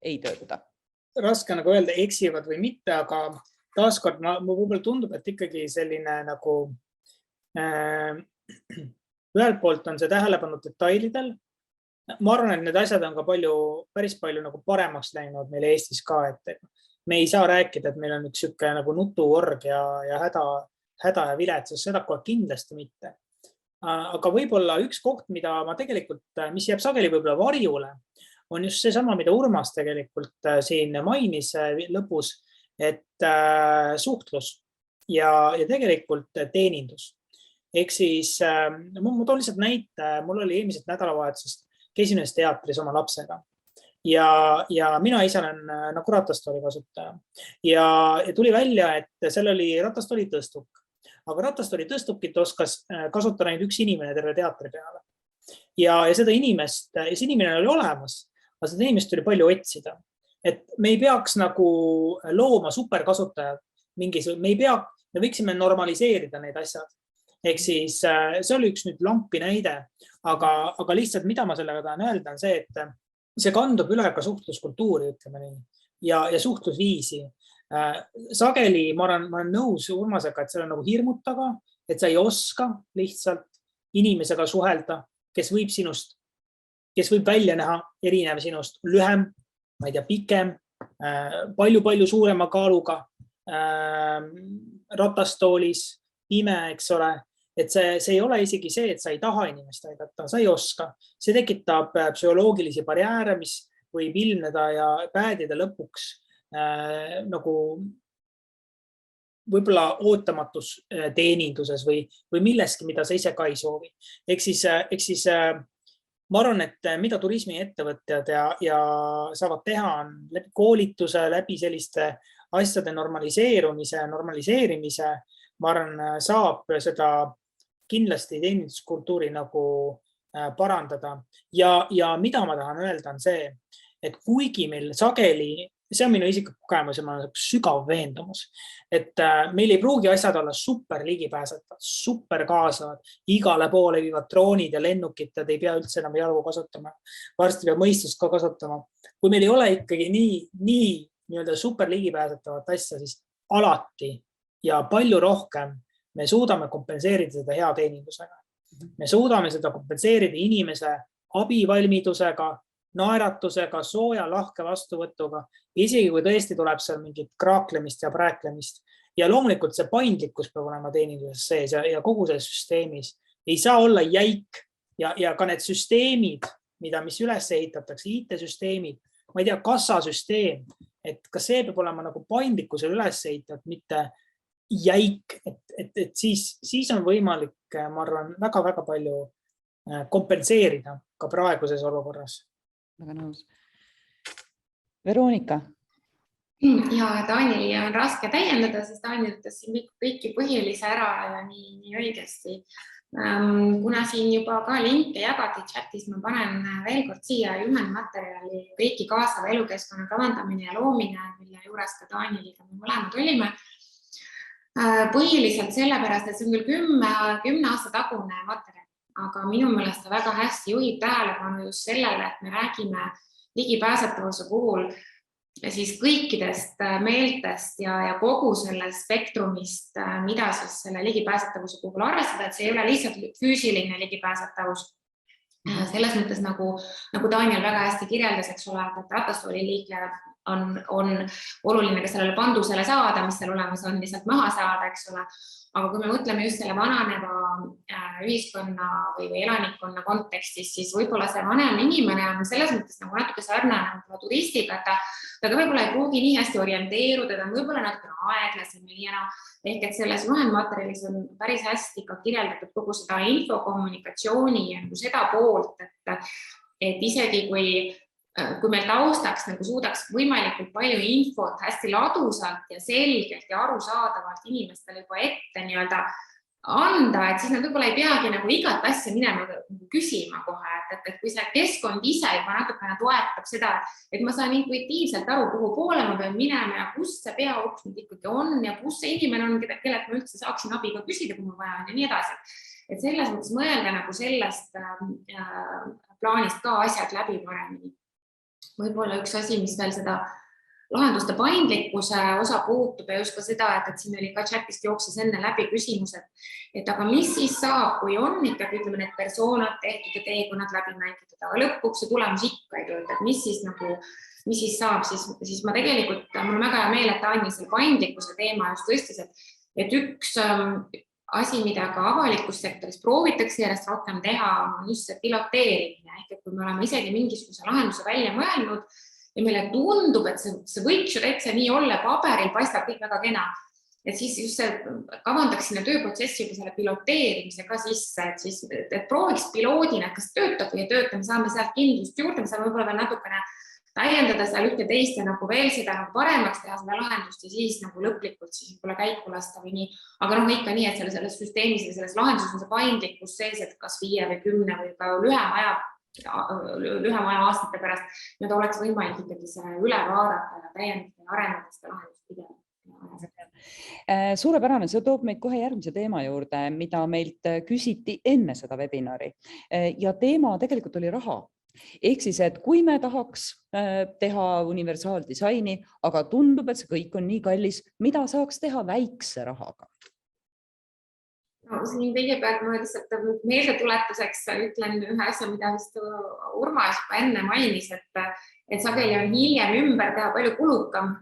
ei tööta? Raske nagu öelda, eksivad või mitte, aga taaskord mul võib-olla tundub, et ikkagi selline nagu ühelt poolt on see tähelepanu detailidel. Ma arvan, et need asjad on ka päris palju nagu paremaks läinud meil Eestis ka, et me ei saa rääkida, et meil on üks siuke nagu nutuorg ja häda ja viletsus, seda kohe kindlasti mitte. Aga võib-olla üks koht, mida ma tegelikult, mis jääb sageli võib-olla varjule, on just seesama, mida Urmas tegelikult siin mainis lõpus, et suhtlus ja tegelikult teenindus. Ehk siis ma toon lihtsalt näite, mul oli eelmised nädalavahetusest, käisin ühes teatris oma lapsega ja mina ise olen nagu ratastooli kasutaja ja tuli välja, et seal oli ratastooli tõstuk, aga ratastooli tõstukit oskas kasutada ainult üks inimene terve teatri peale ja seda see inimene oli olemas, aga seda inimest tuli palju otsida, et me ei peaks nagu looma superkasutajad me võiksime normaliseerida need asjad. Ehk siis see oli üks nüüd lampi näide, aga lihtsalt mida ma sellega tahan öelda on see, et see kandub üle ka suhtluskultuuri, ütleme nii, ja suhtlusviisi. Sageli ma olen nõus Urmasega, et seal on nagu hirmut taga, et sa ei oska lihtsalt inimesega suhelda, kes võib välja näha erinev sinust, lühem, ma ei tea, pikem, palju suurema kaaluga, ratastoolis, pime, eks ole. Et see ei ole isegi see, et sa ei taha inimest aidata, sa ei oska. See tekitab psühholoogilisi barjääre, mis võib ilmneda ja päädida lõpuks nagu võib-olla ootamatus teeninduses või milleski, mida sa ise ka ei soovi. Ehk siis ma arvan, et mida turismiettevõtjad ja saavad teha on läbi koolituse, läbi selliste asjade normaliseerimise, ma arvan, saab seda kindlasti teeninduskultuuri nagu parandada. Ja mida ma tahan öelda on see, et kuigi meil sageli, see on minu isiklik kogemus ja ma olen sügav veendumus, et meil ei pruugi asjad olla super ligipääsetavad, super kaasavad, igale poole viivad droonid ja lennukid, et ei pea üldse enam jalgu kasutama, varsti peab mõistust ka kasutama. Kui meil ei ole ikkagi nii super ligipääsetavat asja, siis alati ja palju rohkem me suudame kompenseerida seda hea teenindusega. Me suudame seda kompenseerida inimese abivalmidusega, naeratusega, sooja lahke vastuvõtuga, isegi kui tõesti tuleb seal mingit kraaklemist ja rääklemist. Ja loomulikult see paindlikkus peab olema teeninduses sees ja kogu selles süsteemis ei saa olla jäik ja ka need süsteemid, mis üles ehitatakse, IT-süsteemid, ma ei tea, kassasüsteem, et ka see peab olema nagu paindlikkusel üles ehitatud, mitte jäik, et siis on võimalik, ma arvan, väga palju kompenseerida ka praeguses olukorras. Väga nõus. Veronika. Ja Danieli on raske täiendada, sest Daniel ütles siin kõiki põhilise ära ja nii õigesti. Kuna siin juba ka linke jagati chatis, ma panen veel kord siia juhendmaterjali kõiki kaasava elukeskkonna kavandamine ja loomine, mille juures ka Danieliga me mõlemad olime. Põhiliselt sellepärast, et see on küll 10 aasta tagune materjal, aga minu meelest ta väga hästi juhib tähelepanu just sellele, et me räägime ligipääsetavuse puhul siis kõikidest meeltest ja kogu sellest spektrumist, mida siis selle ligipääsetavuse puhul arvestada, et see ei ole lihtsalt füüsiline ligipääsetavus. Selles mõttes nagu Daniel väga hästi kirjeldas, eks ole, et ratastooli liikleja on oluline ka sellele pandusele saada, mis seal olemas on, lihtsalt maha saada, eks ole. Aga kui me mõtleme just selle vananeva ühiskonna või elanikkonna kontekstis, siis võib-olla see vanem inimene on selles mõttes nagu natuke sarnane turistiga, ta ka võib-olla ei pruugi nii hästi orienteeruda, ta on võib-olla natuke aeglasem ja ehk et selles vahendmaterjalis on päris hästi ka kirjeldatud kogu seda infokommunikatsiooni ja nagu seda poolt, et isegi kui meil taustaks nagu suudaks võimalikult palju infot hästi ladusalt ja selgelt ja arusaadavalt inimestele juba ette nii-öelda anda, et siis nad võib-olla ei peagi nagu igat asja minema küsima kohe, et kui see keskkond ise juba natukene toetab seda, et ma saan intuitiivselt aru, kuhu poole ma pean minema ja kus see peauks nüüd ikkagi on ja kus see inimene on, kellelt ma üldse saaksin abi ka küsida, kui ma vajan ja nii edasi. Et selles mõttes mõelda nagu sellest plaanist ka asjad läbi paremini. Võib-olla üks asi, mis veel seda lahenduste paindlikkuse osa puutub ja just ka seda, et siin oli ka chatist jooksis enne läbi küsimus, et aga mis siis saab, kui on ikkagi, ütleme, need persoonad tehtud ja teekonnad läbi mängitud, aga lõpuks see tulemus ikka ei tööta, et mis siis saab, siis ma tegelikult, mul on väga hea meel, et Anja selle paindlikkuse teema just tõstis, et üks asi, mida ka avalikus sektoris proovitakse järjest rohkem teha, on just see piloteerimine, ehk et kui me oleme isegi mingisuguse lahenduse välja mõelnud ja meile tundub, et see võiks ju täitsa nii olla, paberil paistab kõik väga kena, et siis just kavandaks sinna tööprotsessi juba selle piloteerimise ka sisse, et prooviks piloodina, et kas töötab või ei tööta, me saame sealt kindlust juurde, me saame võib-olla veel natukene täiendada seal ühte teist ja nagu veel seda nagu paremaks teha seda lahendust ja siis nagu lõplikult siis võib-olla käiku lasta või nii. Aga ikka nii, et selles süsteemis või selles lahenduses on see paindlikkus sees, et kas 5 või 10 või ka lühema aja aastate pärast, need oleks võimalik ikkagi see üle vaadata ja täiendada ja arendada seda lahendust pidevalt. Suurepärane, see toob meid kohe järgmise teema juurde, mida meilt küsiti enne seda webinari ja teema tegelikult oli raha. Ehk siis, et kui me tahaks teha universaaldisaini, aga tundub, et see kõik on nii kallis, mida saaks teha väikse rahaga? No, siin kõigepealt ma lihtsalt meeldetuletuseks ütlen ühe asja, mida vist Urmas juba enne mainis, et sageli on hiljem ümber teha palju kulukam.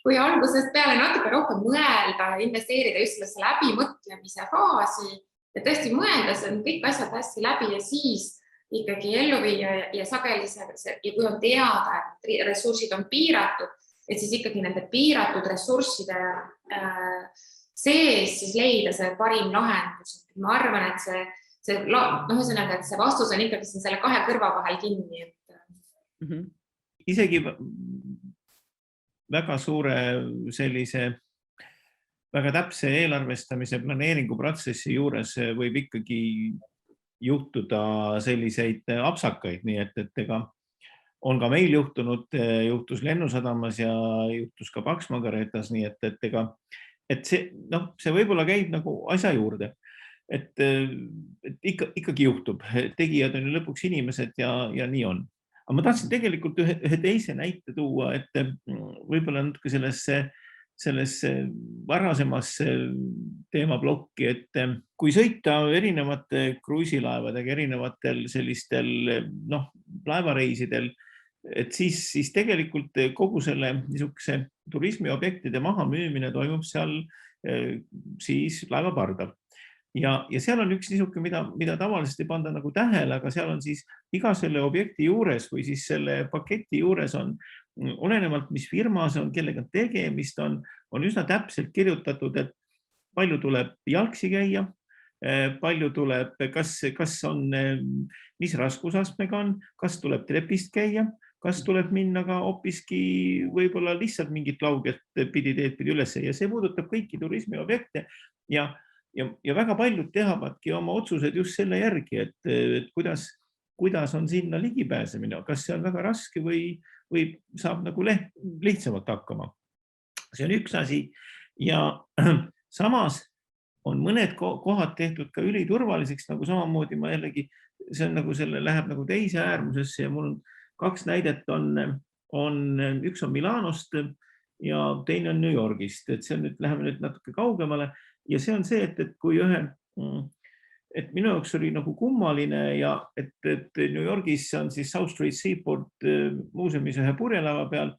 Kui algusest peale natuke rohkem mõelda, investeerida just sellesse läbimõtlemise faasi ja tõesti mõelda, see on kõik asjad hästi läbi ja siis ikkagi ellu viia ja sageli ja kui on teada, et ressursid on piiratud, et siis ikkagi nende piiratud ressursside sees siis leida see parim lahendus. Ma arvan, et see vastus on ikkagi selle kahe kõrva vahel kinni. Isegi väga suure sellise väga täpse eelarvestamise planeeringu protsessi juures võib ikkagi juhtuda selliseid apsakaid, nii et ega on ka meil juhtus Lennusadamas ja juhtus ka Paks-Margaretas, nii et see võib-olla käib nagu asja juurde, et ikkagi juhtub, tegijad on ju lõpuks inimesed ja nii on. Aga ma tahtsin tegelikult ühe teise näite tuua, et võib-olla natuke sellesse varasemasse teemaplokki, et kui sõita erinevate kruiisilaevadega, erinevatel sellistel laevareisidel, et siis tegelikult kogu selle niisuguse turismiobjektide mahamüümine toimub seal siis laevapardal. Ja seal on üks niisugune, mida tavaliselt ei panda nagu tähele, aga seal on siis iga selle objekti juures või siis selle paketi juures on olenevalt, mis firmas on, kellega tegemist on üsna täpselt kirjutatud, et palju tuleb jalgsi käia, palju tuleb, kas on, mis raskusastmega on, kas tuleb trepist käia, kas tuleb minna ka hoopiski võib-olla lihtsalt mingit lauget pidi teed pidi üles ja see puudutab kõiki turismiobjekte ja väga paljud tehavadki oma otsused just selle järgi, et kuidas on sinna ligipääsemine, kas see on väga raske või saab nagu lihtsamalt hakkama. See on üks asi ja samas on mõned kohad tehtud ka üliturvaliseks, nagu samamoodi ma jällegi, see on nagu läheb nagu teise äärmusesse ja mul 2 näidet üks on Milanost ja teine on New Yorgist, et see läheme nüüd natuke kaugemale ja see on see, et kui et minu jaoks oli nagu kummaline ja et New Yorgis on siis South Street Seaport muuseumis ühe purjelava peal,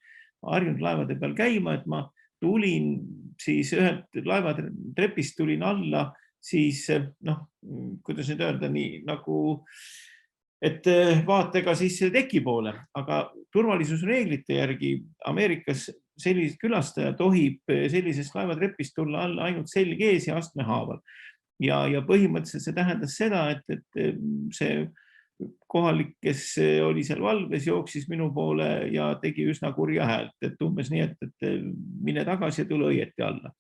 harjunud laevade peal käima, et ma tulin siis ühelt laevatrepist tulin alla, siis noh, kuidas nüüd öelda, nii nagu, et vaatega siis teki poole, aga turvalisusreeglite järgi Ameerikas sellised külastaja tohib sellisest laevatrepist tulla alla ainult selg ees ja astme haaval. Ja põhimõtteliselt see tähendas seda, et see kohalik, kes oli seal valves, jooksis minu poole ja tegi üsna kurja häält, et umbes nii, et mine tagasi ja tule õieti alla.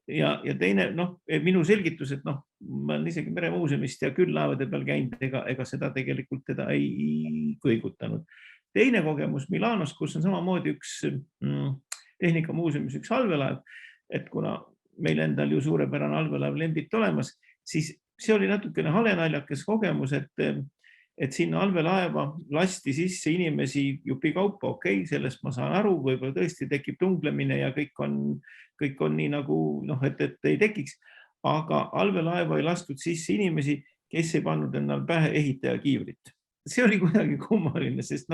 Ja teine, minu selgitus, et ma olen isegi meremuuseumist ja küll laevade peal käinud, ega seda tegelikult teda ei kõigutanud. Teine kogemus Milanos, kus on samamoodi üks tehnikamuuseumis üks allveelaev, et kuna meil endal ju suurepärane allveelaev Lembit olemas, siis see oli natukene halenaljakas kogemus, et sinna allveelaeva lasti sisse inimesi jupi kaupa, okei, sellest ma saan aru, võib-olla tõesti tekib tunglemine ja kõik on nii nagu, et ei tekiks, aga allveelaeva ei lastud sisse inimesi, kes ei pannud endal pähe ehitaja kiivrit. See oli kuidagi kummaline, sest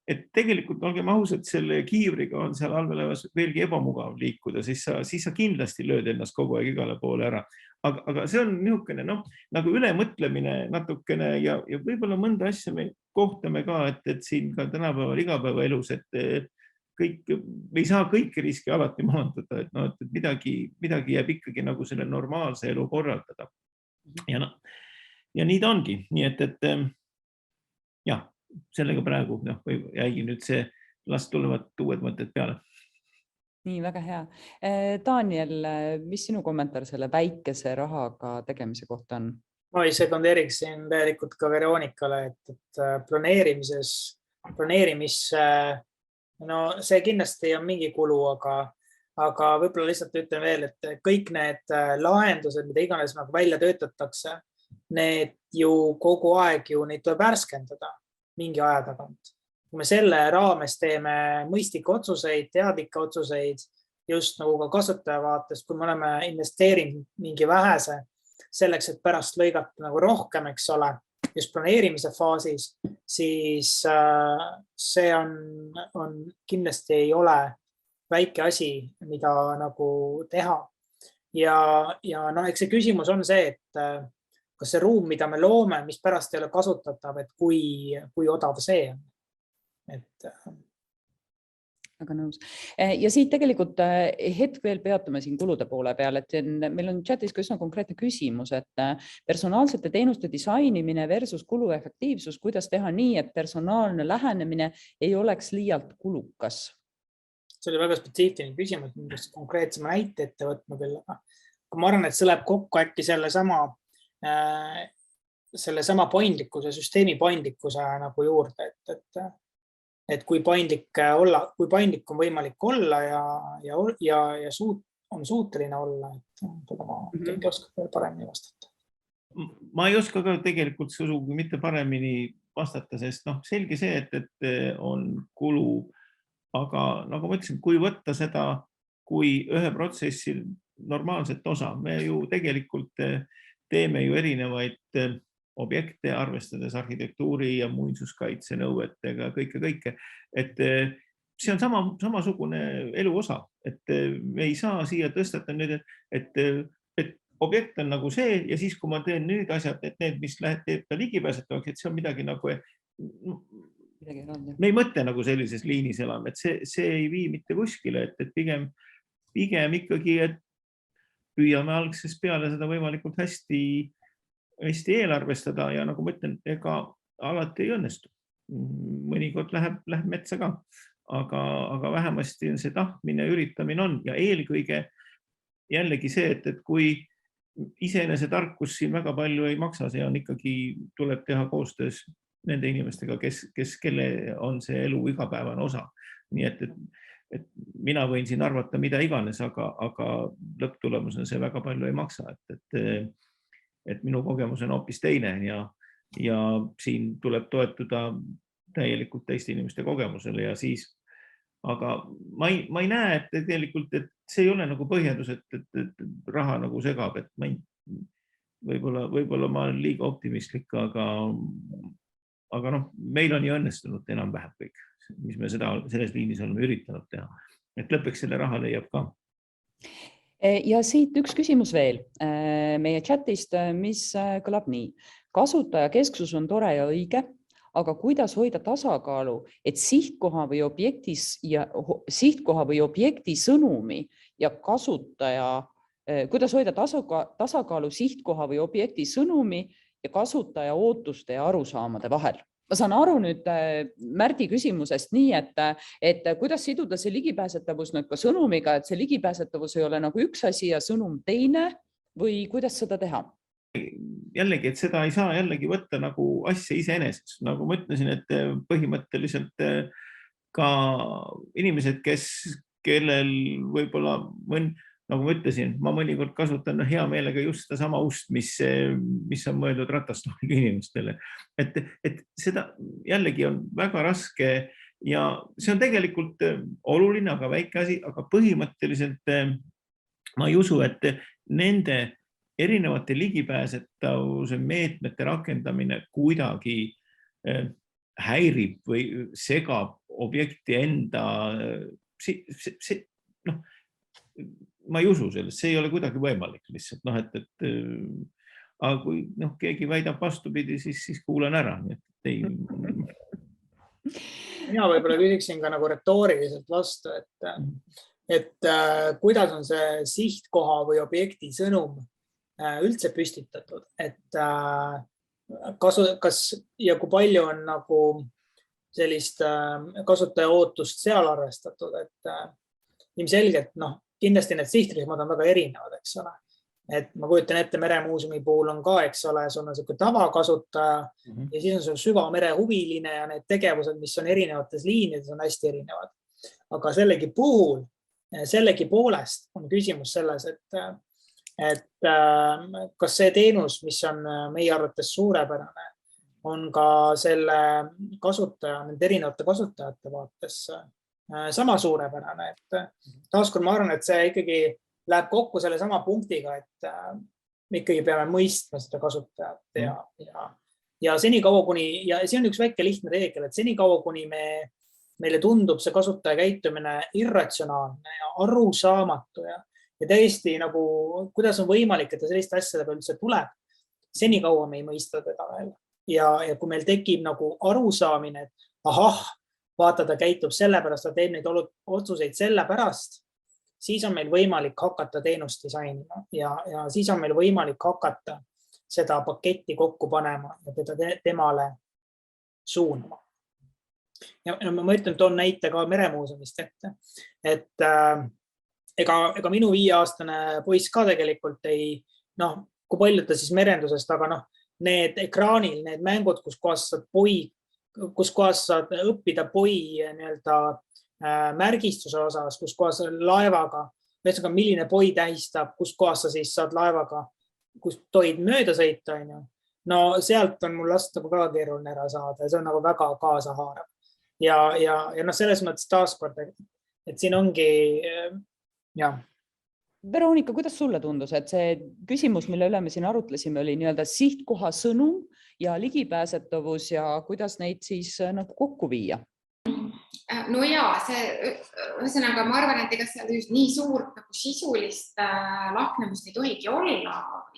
et tegelikult olgem ausad, selle kiivriga on seal allveelaevas veelgi ebamugav liikuda, siis sa kindlasti lööd ennast kogu aeg igale poole ära. Aga see on niisugune nagu ülemõtlemine natukene ja võib-olla mõnda asja me kohtame ka, et siin ka tänapäeval igapäevaelus, et ei saa kõiki riske alati maandada, et midagi jääb ikkagi nagu selle normaalse elu korraldada. Ja nii ta ongi, nii et jah, sellega praegu jäigi nüüd see, las tulevad uued mõtted peale. Nii, väga hea. Daniel, mis sinu kommentaar selle väikese rahaga tegemise kohta on? Ma ei sekundeeriksin täielikult ka Veronikale, et see kindlasti on mingi kulu, aga võib-olla lihtsalt ütlen veel, et kõik need lahendused, mida iganes välja töötatakse, need ju kogu aeg neid tuleb värskendada mingi aja tagant. Kui me selle raames teeme mõistlikke otsuseid, teadlikke otsuseid, just nagu ka kasutaja vaatest, kui me oleme investeerinud mingi vähese selleks, et pärast lõigata nagu rohkem, eks ole, just planeerimise faasis, siis see on kindlasti ei ole väike asi, mida nagu teha. Ja eks see küsimus on see, et kas see ruum, mida me loome, mis pärast ei ole kasutatav, et kui odav see on. Aga nõus. Ja siit tegelikult hetk veel peatume siin kulude poole peal, et meil on chatis ka üsna konkreetne küsimus, et personaalsete teenuste disainimine versus kuluefektiivsus, kuidas teha nii, et personaalne lähenemine ei oleks liialt kulukas? See oli väga spetsiifiline küsimus, millest konkreetsema näite ette võtma küll. Ma arvan, et see läheb kokku äkki sellesama paindlikkuse, süsteemi paindlikkuse nagu juurde, et kui paindlik on võimalik olla ja on suuteline olla, et ma ei oska veel paremini vastata. Ma ei oska ka tegelikult sugugi mitte paremini vastata, sest selge see, et on kulu, aga nagu ma ütlesin, kui võtta seda kui ühe protsessi normaalset osa, me ju tegelikult teeme ju erinevaid objekte, arvestades arhitektuuri ja muinsuskaitse nõuetega, kõike. Et see on samasugune elu osa, et me ei saa siia tõstata nüüd, et objekt on nagu see ja siis, kui ma teen nüüd asjad, et need, mis teeb ka ligipääsetavaks, et see on midagi nagu, me ei mõtle nagu sellises liinis elame, et see ei vii mitte kuskile, et pigem ikkagi, et püüame algsest peale seda võimalikult hästi eelarvestada ja nagu ma ütlen, ega alati ei õnnestu. Mõnikord läheb metsa ka, aga vähemasti see tahtmine ja üritamine on ja eelkõige jällegi see, et kui iseenese tarkus siin väga palju ei maksa, see on ikkagi, tuleb teha koostöös nende inimestega, kelle on see elu igapäevane osa. Nii et mina võin siin arvata mida iganes, aga lõpptulemusena see väga palju ei maksa, et minu kogemus on hoopis teine ja siin tuleb toetuda täielikult teiste inimeste kogemusele ja siis, aga ma ei näe, et tegelikult, et see ei ole nagu põhjendus, et raha nagu segab, et võib-olla ma olen liiga optimistlik, aga noh, meil on ju õnnestunud enam-vähem kõik, mis me selles liinis oleme üritanud teha. Et lõpuks selle raha leiab ka. Ja siit üks küsimus veel meie chatist, mis kõlab nii. Kasutajakesksus on tore ja õige, aga kuidas hoida tasakaalu, et sihtkoha või objekti sõnumi ja kasutaja, kuidas hoida tasakaalu sihtkoha või objekti sõnumi ja kasutaja ootuste ja arusaamade vahel? Ma saan aru nüüd Märdi küsimusest nii, et kuidas siduda see ligipääsetavus nüüd ka sõnumiga, et see ligipääsetavus ei ole nagu üks asi ja sõnum teine või kuidas seda teha? Jällegi, et seda ei saa jällegi võtta nagu asja iseenesest. Nagu ma ütlesin, et põhimõtteliselt ka inimesed, kellel võib-olla nagu ma ütlesin, ma mõnikord kasutan hea meelega just seda sama ust, mis on mõeldud ratastooliga inimestele. Et seda jällegi on väga raske ja see on tegelikult oluline, aga väike asi, aga põhimõtteliselt ma ei usu, et nende erinevate ligipääsetavuse meetmete rakendamine kuidagi häirib või segab objekti enda, ma ei usu sellest, see ei ole kuidagi võimalik lihtsalt, aga kui keegi väidab vastupidi, siis kuulan ära. Mina võib-olla küsiksin ka nagu retooriliselt vastu, et kuidas on see sihtkoha või objekti sõnum üldse püstitatud, et kas ja kui palju on nagu sellist kasutaja ootust seal arvestatud, et ilmselgelt, kindlasti need sihtrühmad on väga erinevad, eks ole. Et ma kujutan ette, Meremuuseumi puhul on ka, eks ole, sul on selline tavakasutaja ja siis on sul süvamerehuviline ja need tegevused, mis on erinevates liinides, on hästi erinevad. Aga sellegipoolest on küsimus selles, et kas see teenus, mis on meie arvates suurepärane, on ka selle kasutaja, nende erinevate kasutajate vaates sama suurepärane, et taaskord ma arvan, et see ikkagi läheb kokku selle sama punktiga, et me ikkagi peame mõistma seda kasutajat ja senikaua kuni, ja see on üks väike lihtne reegel, et senikaua kuni meile tundub see kasutaja käitumine irratsionaalne ja arusaamatu ja täiesti nagu, kuidas on võimalik, et ta sellist asjadega üldse tuleb, senikaua me ei mõista teda veel. Ja kui meil tekib nagu arusaamine, et ahah, vaata, ta käitub sellepärast, ta teeb neid otsuseid sellepärast, siis on meil võimalik hakata teenust disainima ja siis on meil võimalik hakata seda paketti kokku panema ja teda temale suunama. Ja ma ütlen, toon näite ka Meremuuseumist ette, et ega minu 5-aastane poiss ka tegelikult ei, kui palju ta siis merendusest, aga need ekraanil, need mängud, kus kohas saad õppida poi märgistuse osas, kus kohas laevaga, milline poi tähistab, kus kohas sa siis saad laevaga, kus tohid mööda sõita, no sealt on mul last nagu väga keeruline ära saada ja see on nagu väga kaasahaarav. Ja selles mõttes taaskord, et siin ongi, Veronika, kuidas sulle tundus, et see küsimus, mille üle me siin arutlesime, oli nii-öelda sihtkoha sõnum ja ligipääsetavus ja kuidas neid siis nagu kokku viia? No jaa, ühesõnaga ma arvan, et ega seal nii suurt nagu sisulist lahknemust ei tohigi olla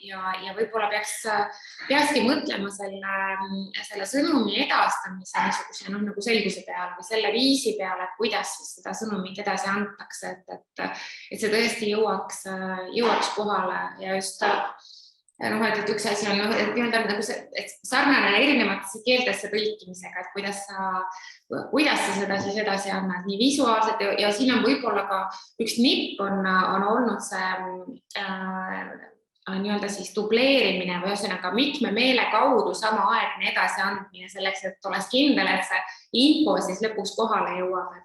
ja võib-olla peakski mõtlema selle sõnumi edastamise niisuguse nagu selguse peale või selle viisi peale, et kuidas siis seda sõnumit edasi antakse, et see tõesti jõuaks kohale ja just et üks asi on nagu sarnane erinevatesse keeltesse tõlkimisega, et kuidas sa seda siis edasi annad nii visuaalselt ja siin on võib-olla ka üks nipp on olnud see nii-öelda siis dubleerimine või ühesõnaga mitme meele kaudu samaaegne edasiandmine selleks, et oleks kindel, et see info siis lõpuks kohale jõuab.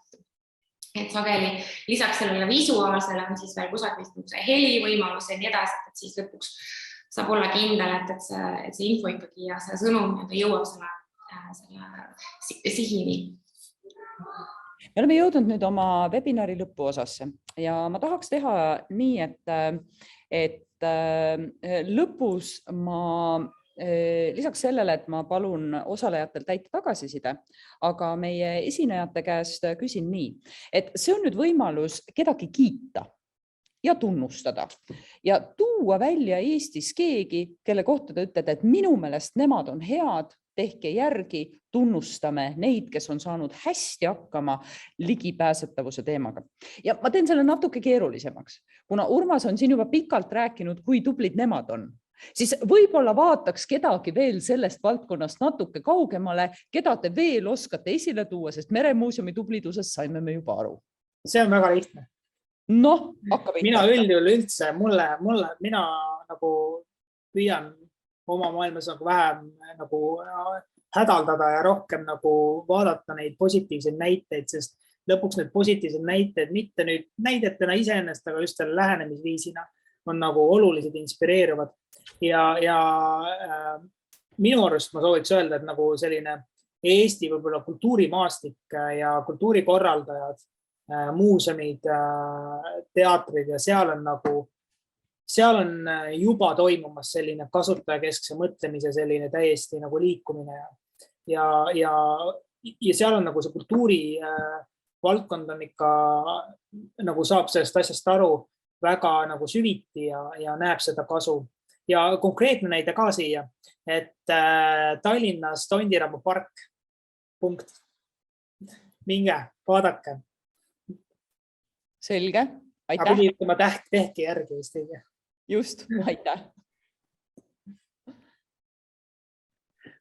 Et sageli lisaks sellele visuaalsele on siis veel kusagil heli võimalus ja nii edasi, et siis lõpuks saab olla kindel, et see info ikkagi ja see sõnum jõuab selle sihini. Me oleme jõudnud nüüd oma webinari lõpuosasse ja ma tahaks teha nii, et lõpus ma lisaks sellele, et ma palun osalejatel täita tagasiside, aga meie esinejate käest küsin nii, et see on nüüd võimalus kedagi kiita ja tunnustada ja tuua välja Eestis keegi, kelle kohta te ütlete, et minu meelest nemad on head, tehke järgi, tunnustame neid, kes on saanud hästi hakkama ligipääsetavuse teemaga. Ja ma teen selle natuke keerulisemaks, kuna Urmas on siin juba pikalt rääkinud, kui tublid nemad on. Siis võib-olla vaataks kedagi veel sellest valdkonnast natuke kaugemale, keda te veel oskate esile tuua, sest Meremuuseumi tublidusest saime me juba aru. See on väga lihtne. Noh, hakkab mina üldjuhul üldse, mina nagu püüan oma maailmas nagu vähem nagu hädaldada ja rohkem nagu vaadata neid positiivseid näiteid, sest lõpuks need positiivsed näited mitte nüüd näidetena iseennast, aga just selle lähenemisviisina on nagu olulised inspireeruvad. Ja minu arust ma sooviks öelda, et nagu selline Eesti võib-olla kultuurimaastik ja kultuurikorraldajad, muuseumid, teatrid ja seal on juba toimumas selline kasutajakeskse mõtlemise selline täiesti nagu liikumine ja seal on nagu see kultuuri valdkond on ikka nagu saab sellest asjast aru väga nagu süviti ja näeb seda kasu. Ja konkreetne näide ka siia, et Tallinnas Tondiraba park, punkt. Minge, vaadake. Selge, aitäh. Aga pidi ütlema tehke järgi vist õige. Just, aitäh.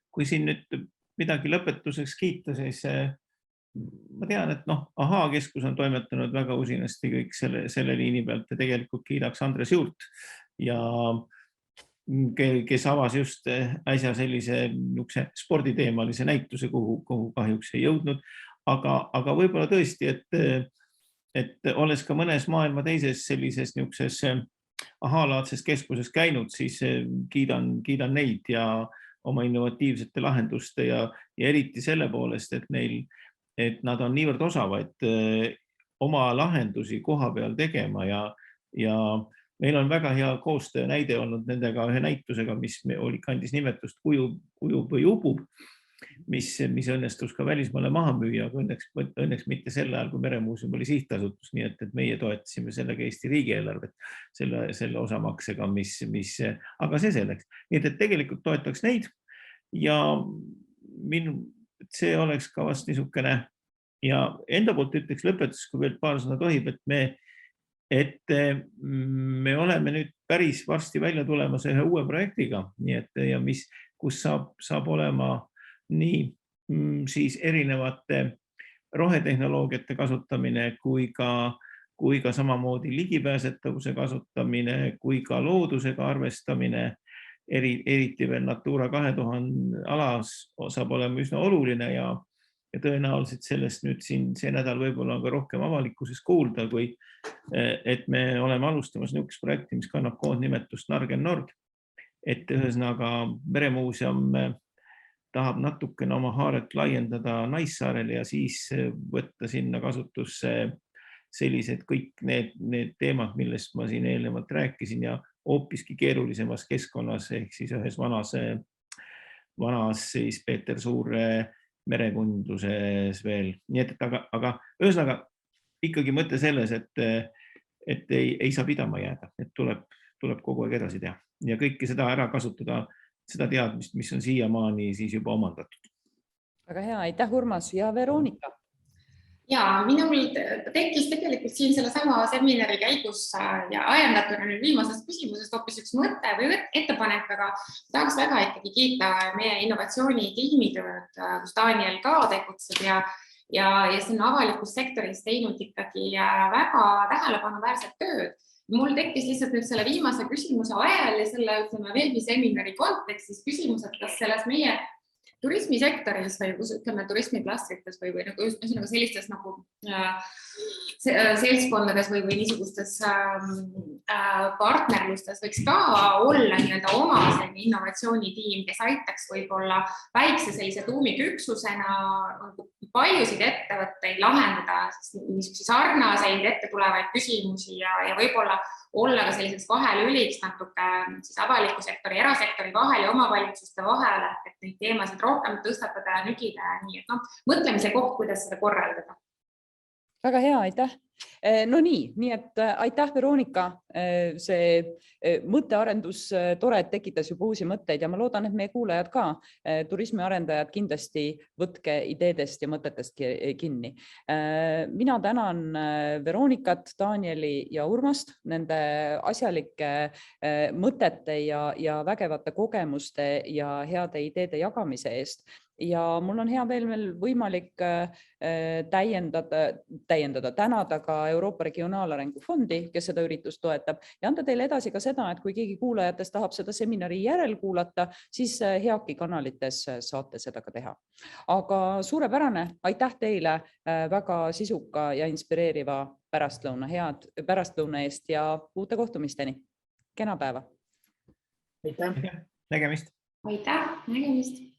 Kui siin nüüd midagi lõpetuseks kiita, siis ma tean, et AHA-keskus on toimetanud väga usinasti kõik selle liini pealt ja tegelikult kiidaks Andres Juurt, ja kes avas just äsja sellise sporditeemalise näituse, kuhu kahjuks ei jõudnud, aga võib-olla tõesti, et olles ka mõnes maailma teises sellises niukses AHA-laadses keskuses käinud, siis kiidan neid ja oma innovatiivsete lahenduste ja eriti selle poolest, et nad on niivõrd osavad oma lahendusi koha peal tegema ja meil on väga hea koostöö näide olnud nendega ühe näitusega, mis kandis nimetust Ujub või upub, mis õnnestus ka välismaale maha müüa, aga õnneks mitte sel ajal, kui Meremuuseum oli sihtasutus, nii et meie toetasime sellega Eesti riigieelarvet selle osamaksega, aga see selleks. Nii et tegelikult toetaks neid ja see oleks ka vast niisugune ja enda poolt ütleks lõpetus, kui veel paar sõna tohib, et me oleme nüüd päris varsti välja tulemas ühe uue projektiga, nii et ja kus saab olema nii siis erinevate rohetehnoloogiate kasutamine kui ka samamoodi ligipääsetavuse kasutamine kui ka loodusega arvestamine, eriti veel Natura 2000 alas saab olema üsna oluline ja tõenäoliselt sellest nüüd siin see nädal võib-olla on ka rohkem avalikkuses kuulda, kui et me oleme alustamas niisugust projekti, mis kannab koondnimetust Nargen Nord, et ühesõnaga Meremuuseum tahab natukene oma haaret laiendada Naissaarele ja siis võtta sinna kasutusse sellised kõik need teemad, millest ma siin eelnevalt rääkisin ja hoopiski keerulisemas keskkonnas ehk siis ühes vanas siis Peeter Suure merekundluses veel. Nii et aga ühesõnaga ikkagi mõte selles, et ei saa pidama jääda, et tuleb kogu aeg edasi teha ja kõike seda ära kasutada, seda teadmist, mis on siiamaani siis juba omandatud. Väga hea, aitäh Urmas ja Veronika. Ja minul tekkis tegelikult siin selle sama seminari käigus ja ajendatuna nüüd viimasest küsimusest hoopis üks mõte või ettepanek, aga tahaks väga ikkagi kiita meie innovatsiooni tiimitööd, kus Daniel ka tegutseb ja see on avalikus sektoris teinud ikkagi väga tähelepanuväärset tööd. Mul tekkis lihtsalt nüüd selle viimase küsimuse ajal ja selle veebiseminari kontekstis küsimus, et kas selles meie turismisektoris või ütleme turismiklastrites või nagu ühesõnaga sellistes nagu seltskondades või niisugustes partnerlustes võiks ka olla nii-öelda oma innovatsioonitiim, kes aitaks võib-olla väikse sellise tuumiküksusena paljusid ettevõtteid lahendada niisuguseid sarnaseid ette tulevaid küsimusi ja võib-olla olla ka selliseks vahelüliks natuke siis avaliku sektori, erasektori vahel ja omavalitsuste vahel, et neid teemasid rohkem tõstatada ja nügida. Nii et mõtlemise koht, kuidas seda korraldada. Väga hea, aitäh. No nii et aitäh, Veronika. See mõttearendus tore, et tekitas juba uusi mõtteid ja ma loodan, et meie kuulajad ka, turismiarendajad kindlasti võtke ideedest ja mõtetest kinni. Mina tänan Veronikat, Danieli ja Urmast nende asjalike mõtete ja vägevate kogemuste ja heade ideede jagamise eest. Ja mul on hea veel võimalik tänada ka Euroopa Regionaalarengu Fondi, kes seda üritust toetab ja anda teile edasi ka seda, et kui keegi kuulajatest tahab seda seminari järel kuulata, siis HEAK-i kanalites saate seda ka teha. Aga suurepärane, aitäh teile väga sisuka ja inspireeriva pärastlõuna eest ja uute kohtumisteni. Kena päeva! Aitäh! Nägemist! Aitäh! Nägemist!